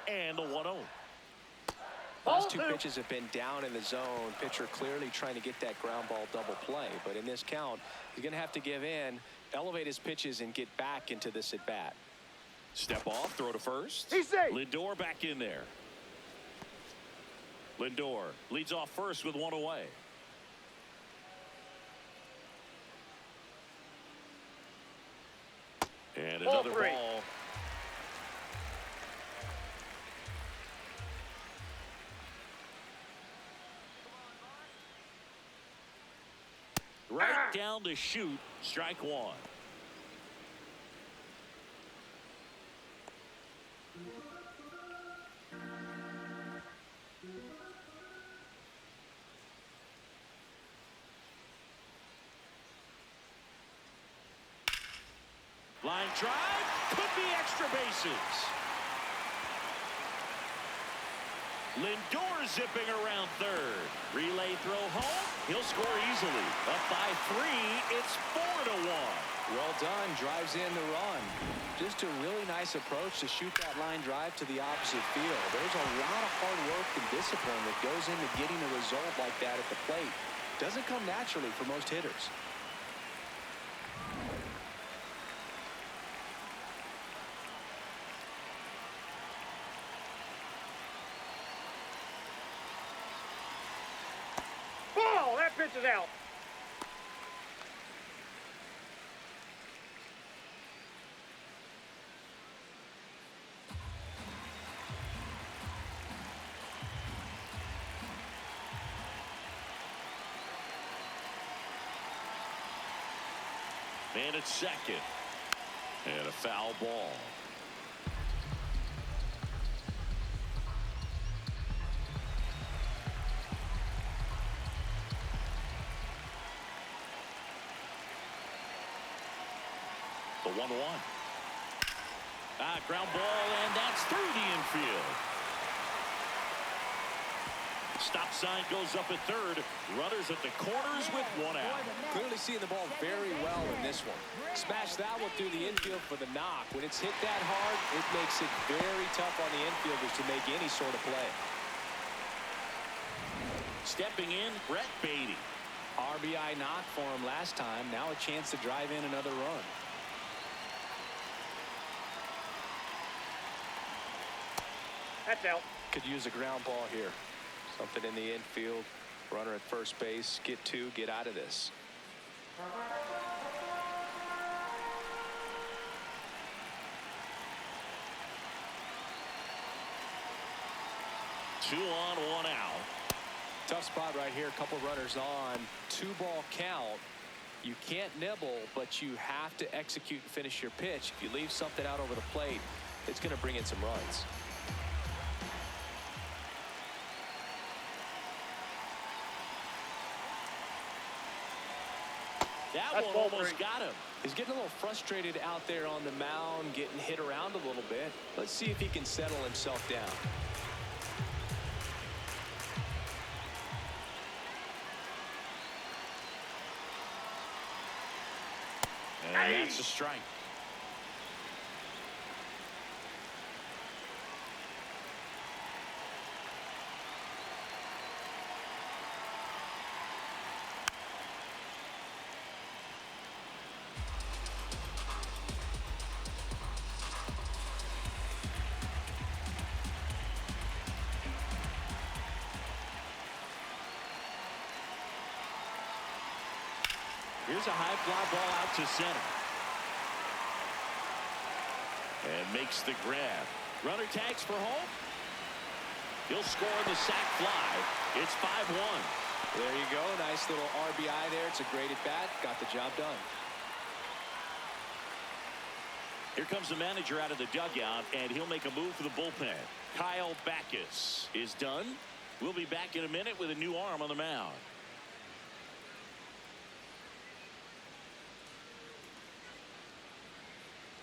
And the 1-0. Last two pitches have been down in the zone. Pitcher clearly trying to get that ground ball double play. But in this count, he's going to have to give in, elevate his pitches, and get back into this at bat. Step off, throw to first. He's safe. Lindor back in there. Lindor leads off first with one away. And another ball. Right down to shoot. Strike one. Line drive. Could be extra bases. Lindor zipping around third. Relay throw home. He'll score easily. Up by 3. It's 4-1. Well done. Drives in the run. Just a really nice approach to shoot that line drive to the opposite field. There's a lot of hard work and discipline that goes into getting a result like that at the plate. Doesn't come naturally for most hitters. Pitch is out. And it's second. And a foul ball. The 1-1. Ground ball, and that's through the infield. Stop sign goes up at third. Runners at the corners with one out. Clearly seeing the ball very well in this one. Smash that one through the infield for the knock. When it's hit that hard, it makes it very tough on the infielders to make any sort of play. Stepping in, Brett Beatty. RBI knock for him last time. Now a chance to drive in another run. That's out. Could use a ground ball here. Something in the infield. Runner at first base. Get two. Get out of this. 2 on, 1 out. Tough spot right here. A couple runners on. 2-ball count. You can't nibble, but you have to execute and finish your pitch. If you leave something out over the plate, it's going to bring in some runs. That one almost got him. He's getting a little frustrated out there on the mound, getting hit around a little bit. Let's see if he can settle himself down. And that's a strike. Here's a high fly ball out to center. And makes the grab. Runner tags for home. He'll score the sac fly. It's 5-1. There you go. Nice little RBI there. It's a great at bat. Got the job done. Here comes the manager out of the dugout, and he'll make a move for the bullpen. Kyle Backus is done. We'll be back in a minute with a new arm on the mound.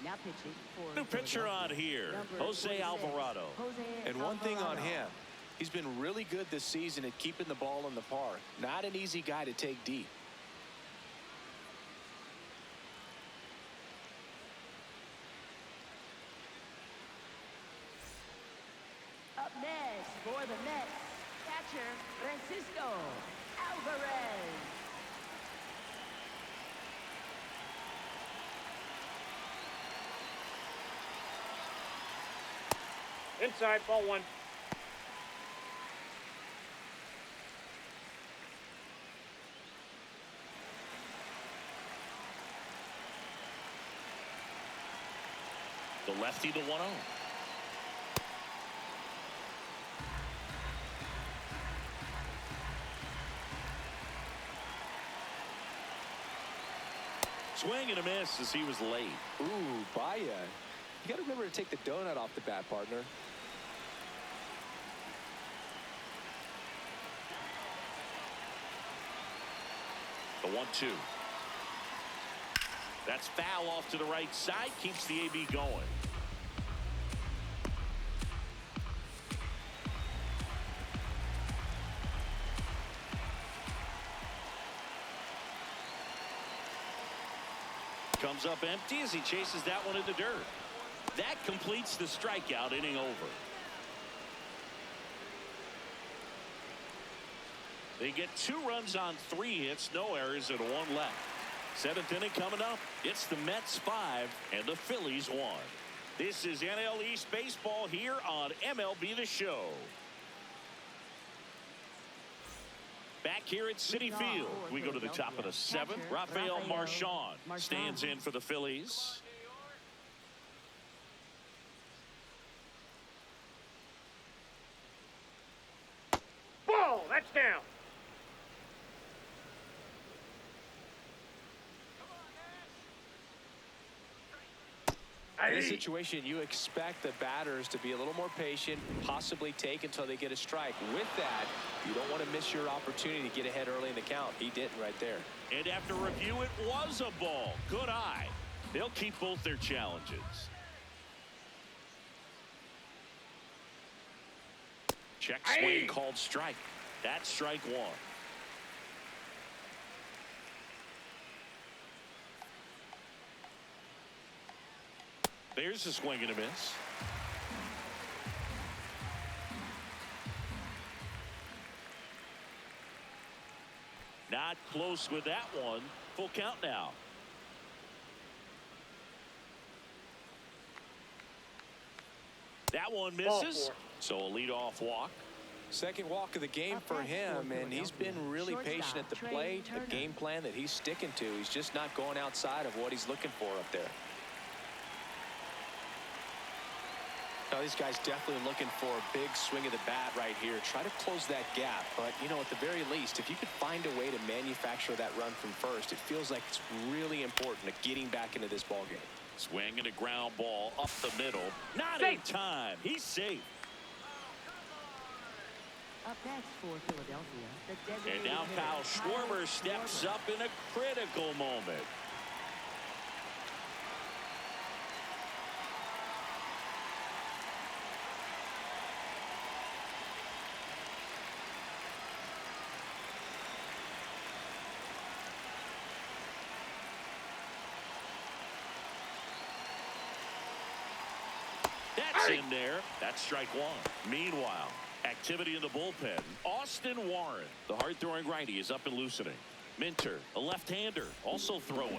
Now pitching for New pitcher on here, Jose Alvarado. And one thing on him, he's been really good this season at keeping the ball in the park. Not an easy guy to take deep. Up next for the Mets, catcher Francisco Alvarez. Inside, ball 1. The lefty, the 1-0. Swing and a miss as he was late. Ooh, Baya. You got to remember to take the donut off the bat, partner. The 1-2. That's foul off to the right side. Keeps the AB going. Comes up empty as he chases that one in the dirt. That completes the strikeout, inning over. They get 2 runs on 3 hits, no errors, and 1 left. 7th inning coming up. It's the Mets 5 and the Phillies 1. This is NL East Baseball here on MLB The Show. Back here at Citi Field, we go to the top of the 7th. Rafael Marchand stands in for the Phillies. Ball, that's down. In this situation, you expect the batters to be a little more patient, possibly take until they get a strike. With that, you don't want to miss your opportunity to get ahead early in the count. He didn't right there. And after review, it was a ball. Good eye. They'll keep both their challenges. Check swing called strike. That's strike 1. There's a swing and a miss. close with that one. Full count now. That one misses. So a leadoff walk. Second walk of the game for him, and he's been really patient at the plate. A game plan that he's sticking to. He's just not going outside of what he's looking for up there. Now, these guys definitely looking for a big swing of the bat right here. Try to close that gap. But, you know, at the very least, if you could find a way to manufacture that run from first, it feels like it's really important to getting back into this ball game. Swing and a ground ball up the middle. Not in time. He's safe. Up next for Philadelphia, the designated And now hitter, Kyle Schwarber steps up in a critical moment. That's in there. That's strike one. Meanwhile, activity in the bullpen. Austin Warren, the hard-throwing righty, is up and loosening. Minter, a left-hander, also throwing.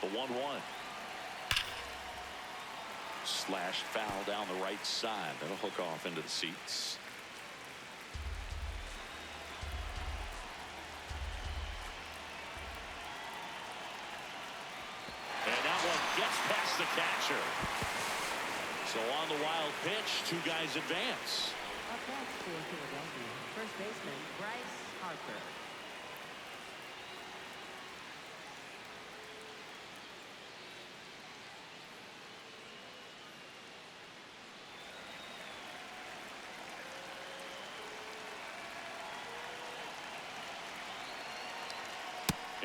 The 1-1. Slash foul down the right side. That'll hook off into the seats. And that one gets past the catcher. So on the wild pitch, two guys advance. Up next for Philadelphia, first baseman Bryce Harper.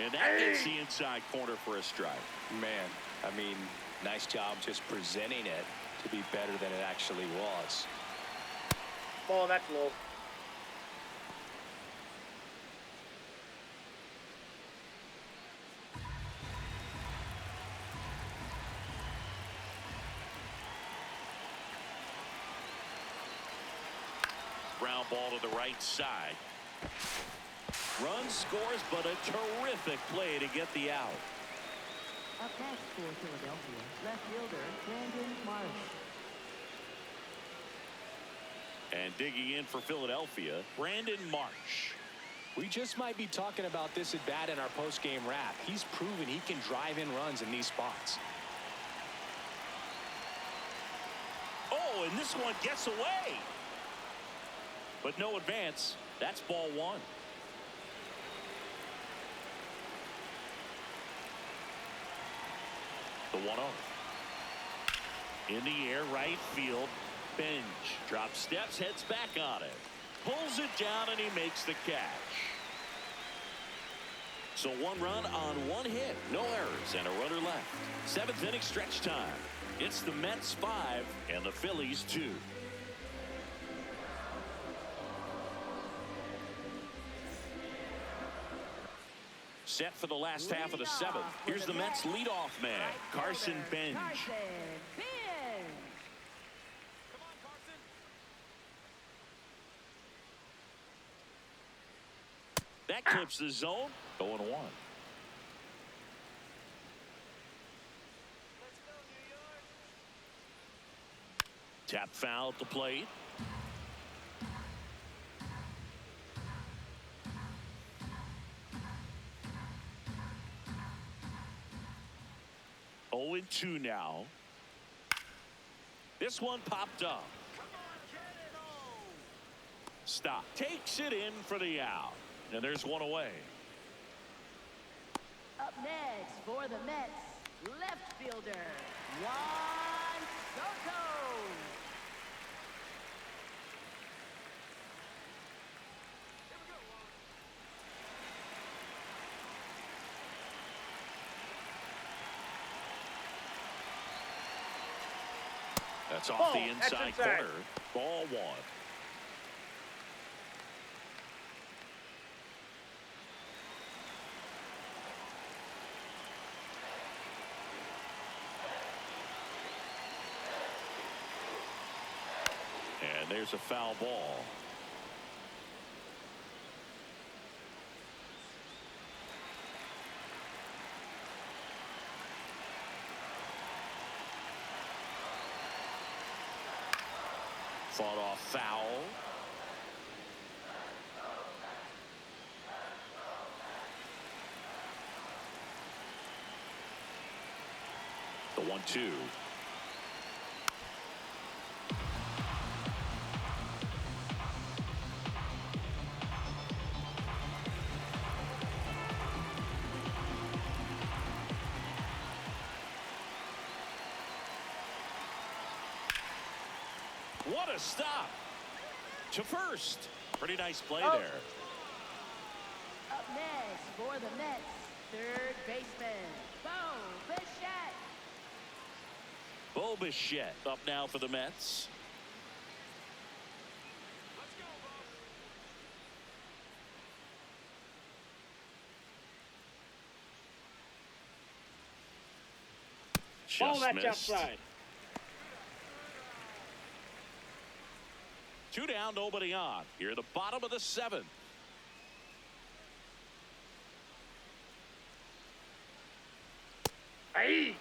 And that gets the inside corner for a strike. Man, I mean, nice job just presenting it to be better than it actually was. Ball, that's low. Ground ball to the right side. Run scores, but a terrific play to get the out. Up next for Philadelphia, left fielder Brandon Marsh. And digging in for Philadelphia, Brandon Marsh. We just might be talking about this at bat in our post-game wrap. He's proven he can drive in runs in these spots. Oh, and this one gets away. But no advance. That's ball one. The 1-0. In the air, right field. Bench drops steps, heads back on it. Pulls it down, and he makes the catch. So one run on one hit. No errors and a runner left. Seventh inning stretch time. It's the Mets 5 and the Phillies 2. Set for the last half of the seventh. Here's the Mets leadoff man, Carson Bench. Carson Bench. That clips the zone. 0-1. Tap foul at the plate. Oh, 2 now. This one popped up. Stop. Takes it in for the out. And there's one away. Up next for the Mets, left fielder Juan Soto. That's off the inside corner. Ball one. There's a foul ball. Fought off foul. The 1-2. What a stop to first. Pretty nice play there. Up next for the Mets, third baseman, Bo Bichette. Bo Bichette up now for the Mets. Ball, Just that's missed. outside. 2 down, nobody on. Here at the bottom of the 7th. Hey!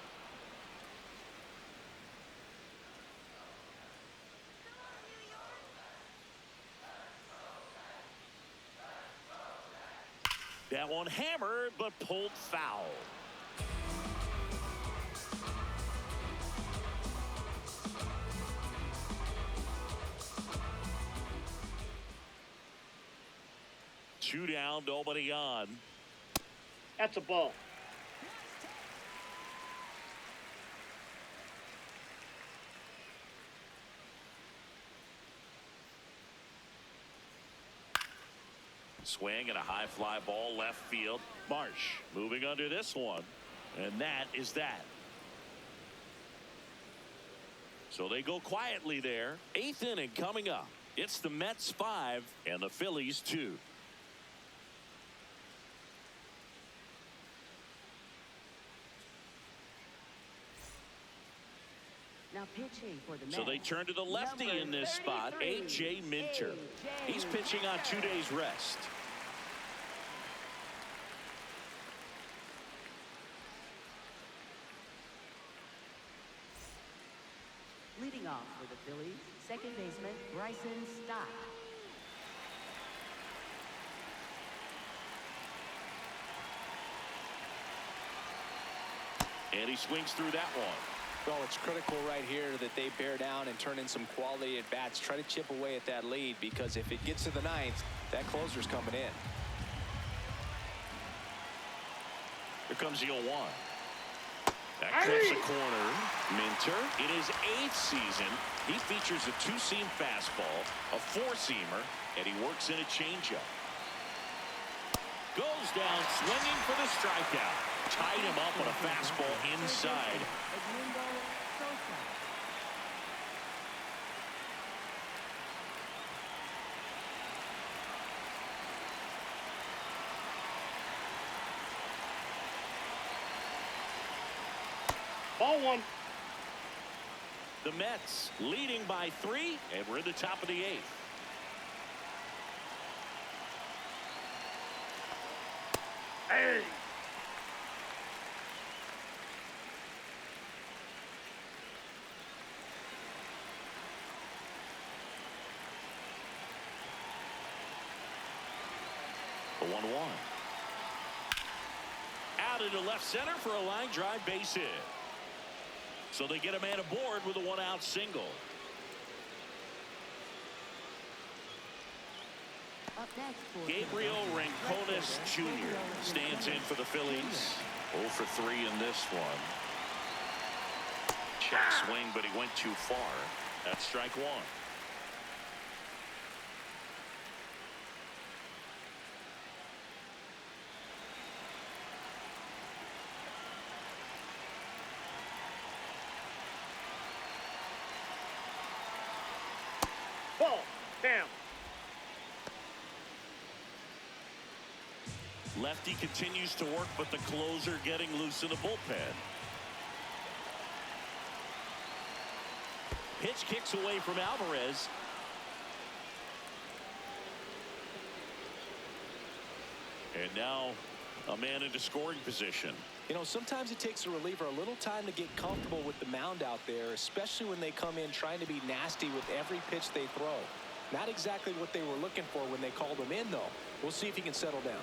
That one hammered, but pulled foul. Two down, nobody on. That's a ball. Swing and a high fly ball left field. Marsh moving under this one. And that is that. So they go quietly there. 8th inning coming up. It's the Mets 5 and the Phillies 2. Now pitching for the Mets. So they turn to the lefty number in this spot, 33, A.J. Minter. A.J. He's pitching on 2 days rest. Leading off for the Phillies, second baseman Bryson Stott. And he swings through that one. Well, it's critical right here that they bear down and turn in some quality at bats. Try to chip away at that lead, because if it gets to the 9th, that closer's coming in. Here comes the 0-1. That clips the corner. Minter, in his 8th season, he features a 2-seam fastball, a 4-seamer, and he works in a changeup. Goes down swinging for the strikeout. Tied him up on a fastball inside. Edmundo Sosa. Ball 1. The Mets leading by 3, and we're in the top of the 8th. Hey! The 1-1. Out into left center for a line drive base hit. So they get a man aboard with a 1-out single. Up next for Gabriel Rincones Jr. stands in for the Phillies. 0 for 3 in this one. Check swing, but he went too far. That's strike 1. Ball. Down. Lefty continues to work, but the closer getting loose in the bullpen. Pitch kicks away from Alvarez. And now a man into scoring position. You know, sometimes it takes a reliever a little time to get comfortable with the mound out there, especially when they come in trying to be nasty with every pitch they throw. Not exactly what they were looking for when they called him in, though. We'll see if he can settle down.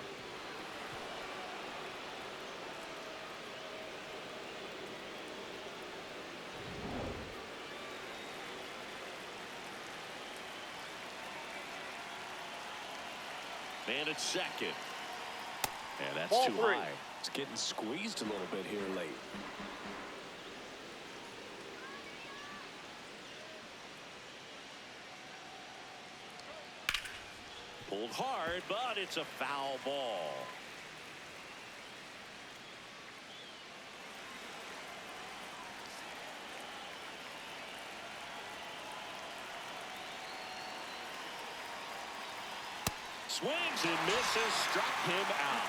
Man at second. And that's Ball too three. high. It's getting squeezed a little bit here late. Pulled hard, but it's a foul ball. Swings and misses, struck him out.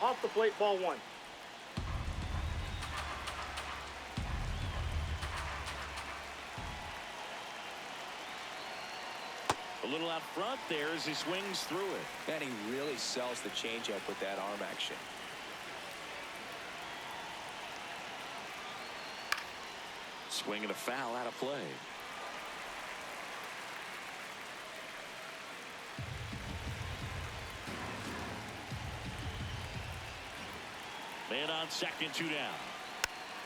Off the plate, ball one. A little out front there as he swings through it. And he really sells the changeup with that arm action. Swing and a foul out of play. Man on second, 2 down.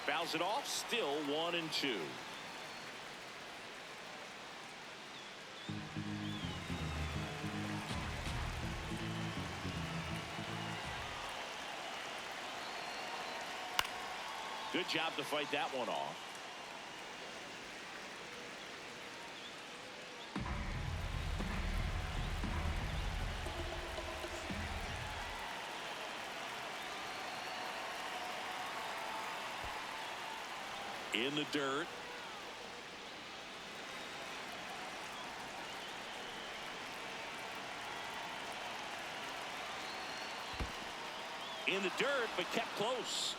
Fouls it off, still 1-2. Good job to fight that one off. In the dirt. In the dirt, but kept close.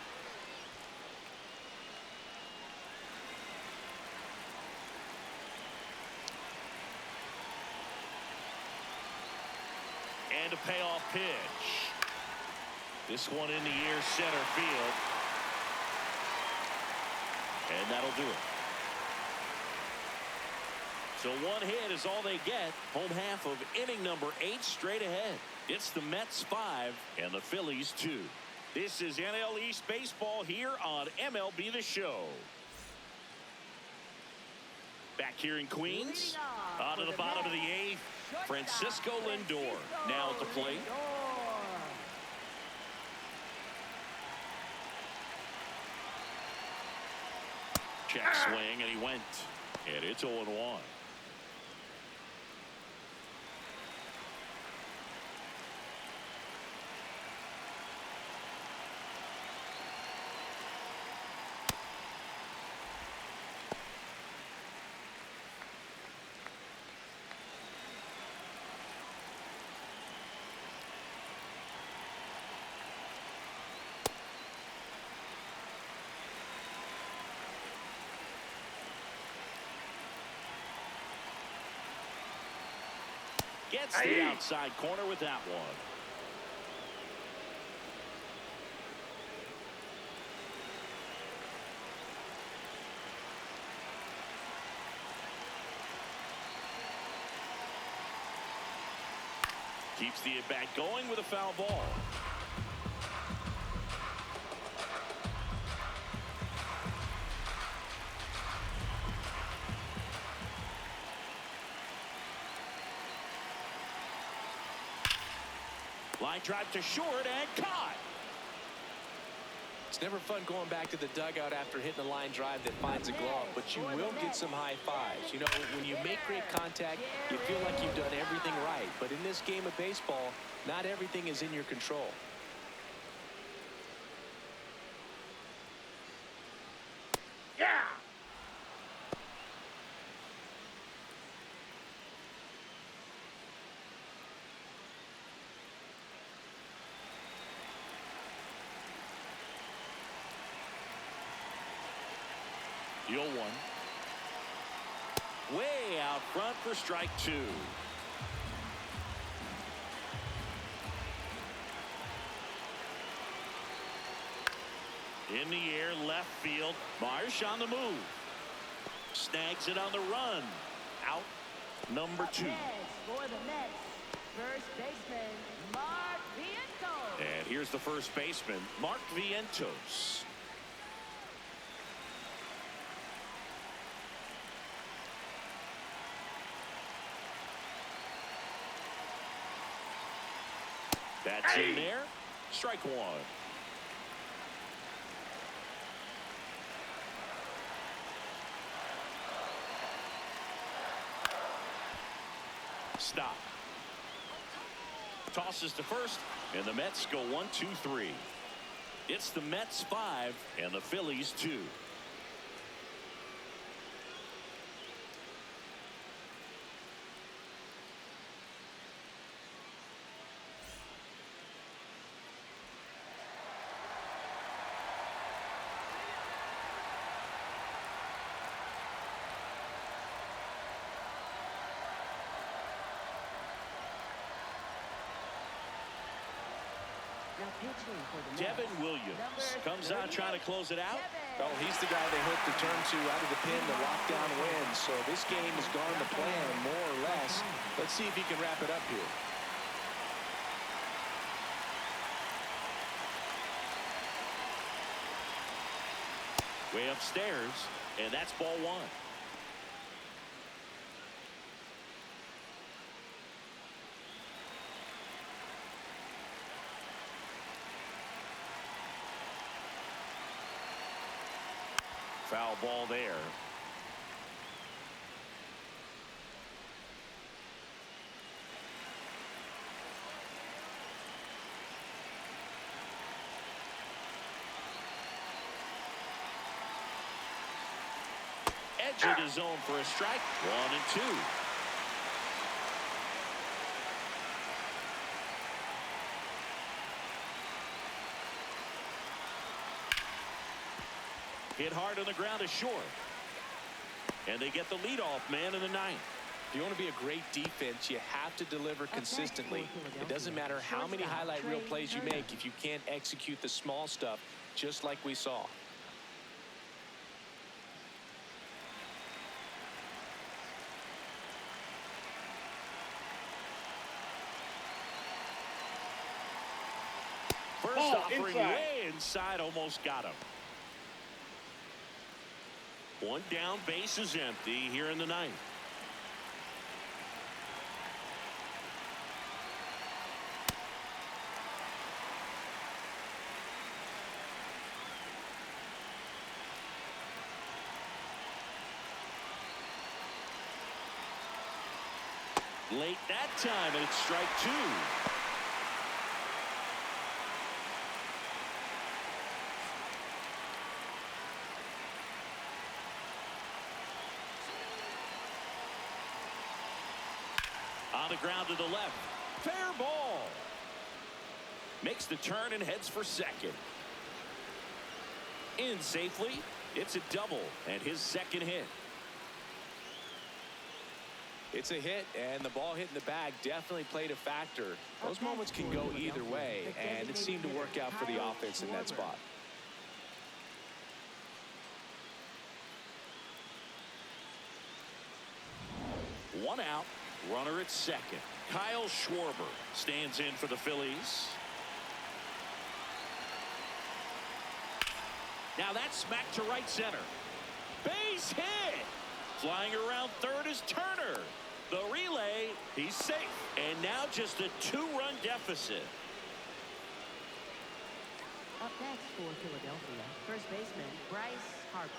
And a payoff pitch. This one in the air, center field. And that'll do it. So one hit is all they get. Home half of inning number 8 straight ahead. It's the Mets 5 and the Phillies 2. This is NL East baseball here on MLB The Show. Back here in Queens, on to the bottom of the 8th, Francisco Lindor now at the plate. Check swing, and he went. And it's 0-1. Gets the outside corner with that one. Keeps the at-bat going with a foul ball. Line drive to short and caught. It's never fun going back to the dugout after hitting a line drive that finds a glove, but you will get some high fives. You know, when you make great contact, you feel like you've done everything right. But in this game of baseball, not everything is in your control. Yeah. The 0-1. Way out front for strike 2. In the air, left field. Marsh on the move. Snags it on the run. Out. Number 2. Next for the Mets, first baseman, Mark Vientos. And here's the first baseman, Mark Vientos. That's in there. Strike 1. Stop. Tosses to first, and the Mets go 1-2-3. It's the Mets 5 and the Phillies 2. Now pitching for the Mets, Devin Williams comes on trying to close it out. Well, he's the guy they hope to turn to out of the pen to lock down wins. So this game has gone to plan, more or less. Let's see if he can wrap it up here. Way upstairs, and that's ball 1. Foul ball there. Edge of the zone for a strike. 1-2. Hit hard on the ground is short. And they get the leadoff man in the 9th. If you want to be a great defense, you have to deliver consistently. It doesn't matter how many highlight reel plays you make if you can't execute the small stuff, just like we saw. First offering way inside, almost got him. One down, base is empty here in the 9th. Late that time, and it's strike 2. On the ground to the left. Fair ball. Makes the turn and heads for second. In safely. It's a double and his second hit. It's a hit, and the ball hitting the bag definitely played a factor. Those moments can go either way, and it seemed to work out for the offense in that spot. One out. Runner at second. Kyle Schwarber stands in for the Phillies. Now that's smacked to right center. Base hit. Flying around third is Turner. The relay, he's safe. And now just a 2-run deficit. Up next for Philadelphia, first baseman, Bryce Harper.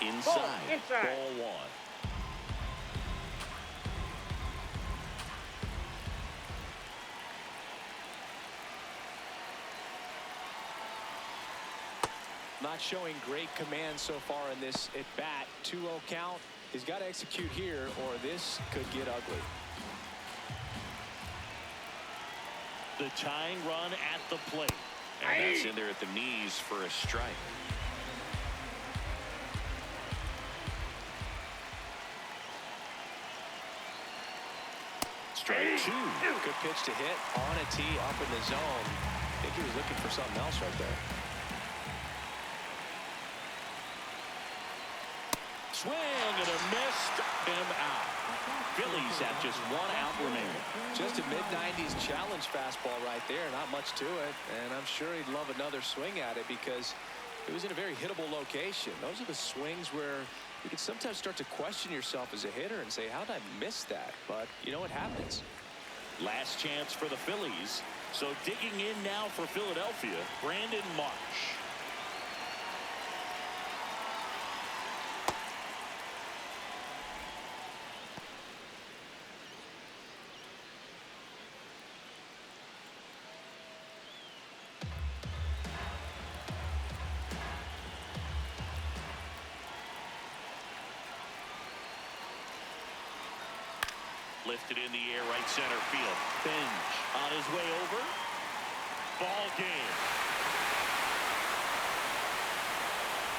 Inside. Ball 1. Not showing great command so far in this at bat. 2-0 count. He's got to execute here or this could get ugly. The tying run at the plate. And that's in there at the knees for a strike. Strike 2. Good pitch to hit on a tee up in the zone. I think he was looking for something else right there. Swing and a miss. Struck him out. Phillies have just 1 out remaining. Just a mid-90s challenge fastball right there. Not much to it. And I'm sure he'd love another swing at it because it was in a very hittable location. Those are the swings where you can sometimes start to question yourself as a hitter and say, how did I miss that? But, you know, it happens. Last chance for the Phillies. So digging in now for Philadelphia, Brandon Marsh. Lifted in the air, right center field. Finch on his way over. Ball game.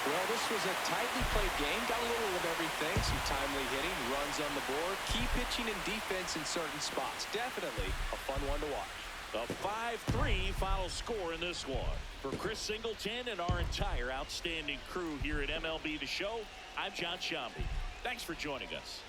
Well, this was a tightly played game. Got a little of everything. Some timely hitting, runs on the board, key pitching and defense in certain spots. Definitely a fun one to watch. A 5-3 final score in this one. For Chris Singleton and our entire outstanding crew here at MLB The Show, I'm John Shambi. Thanks for joining us.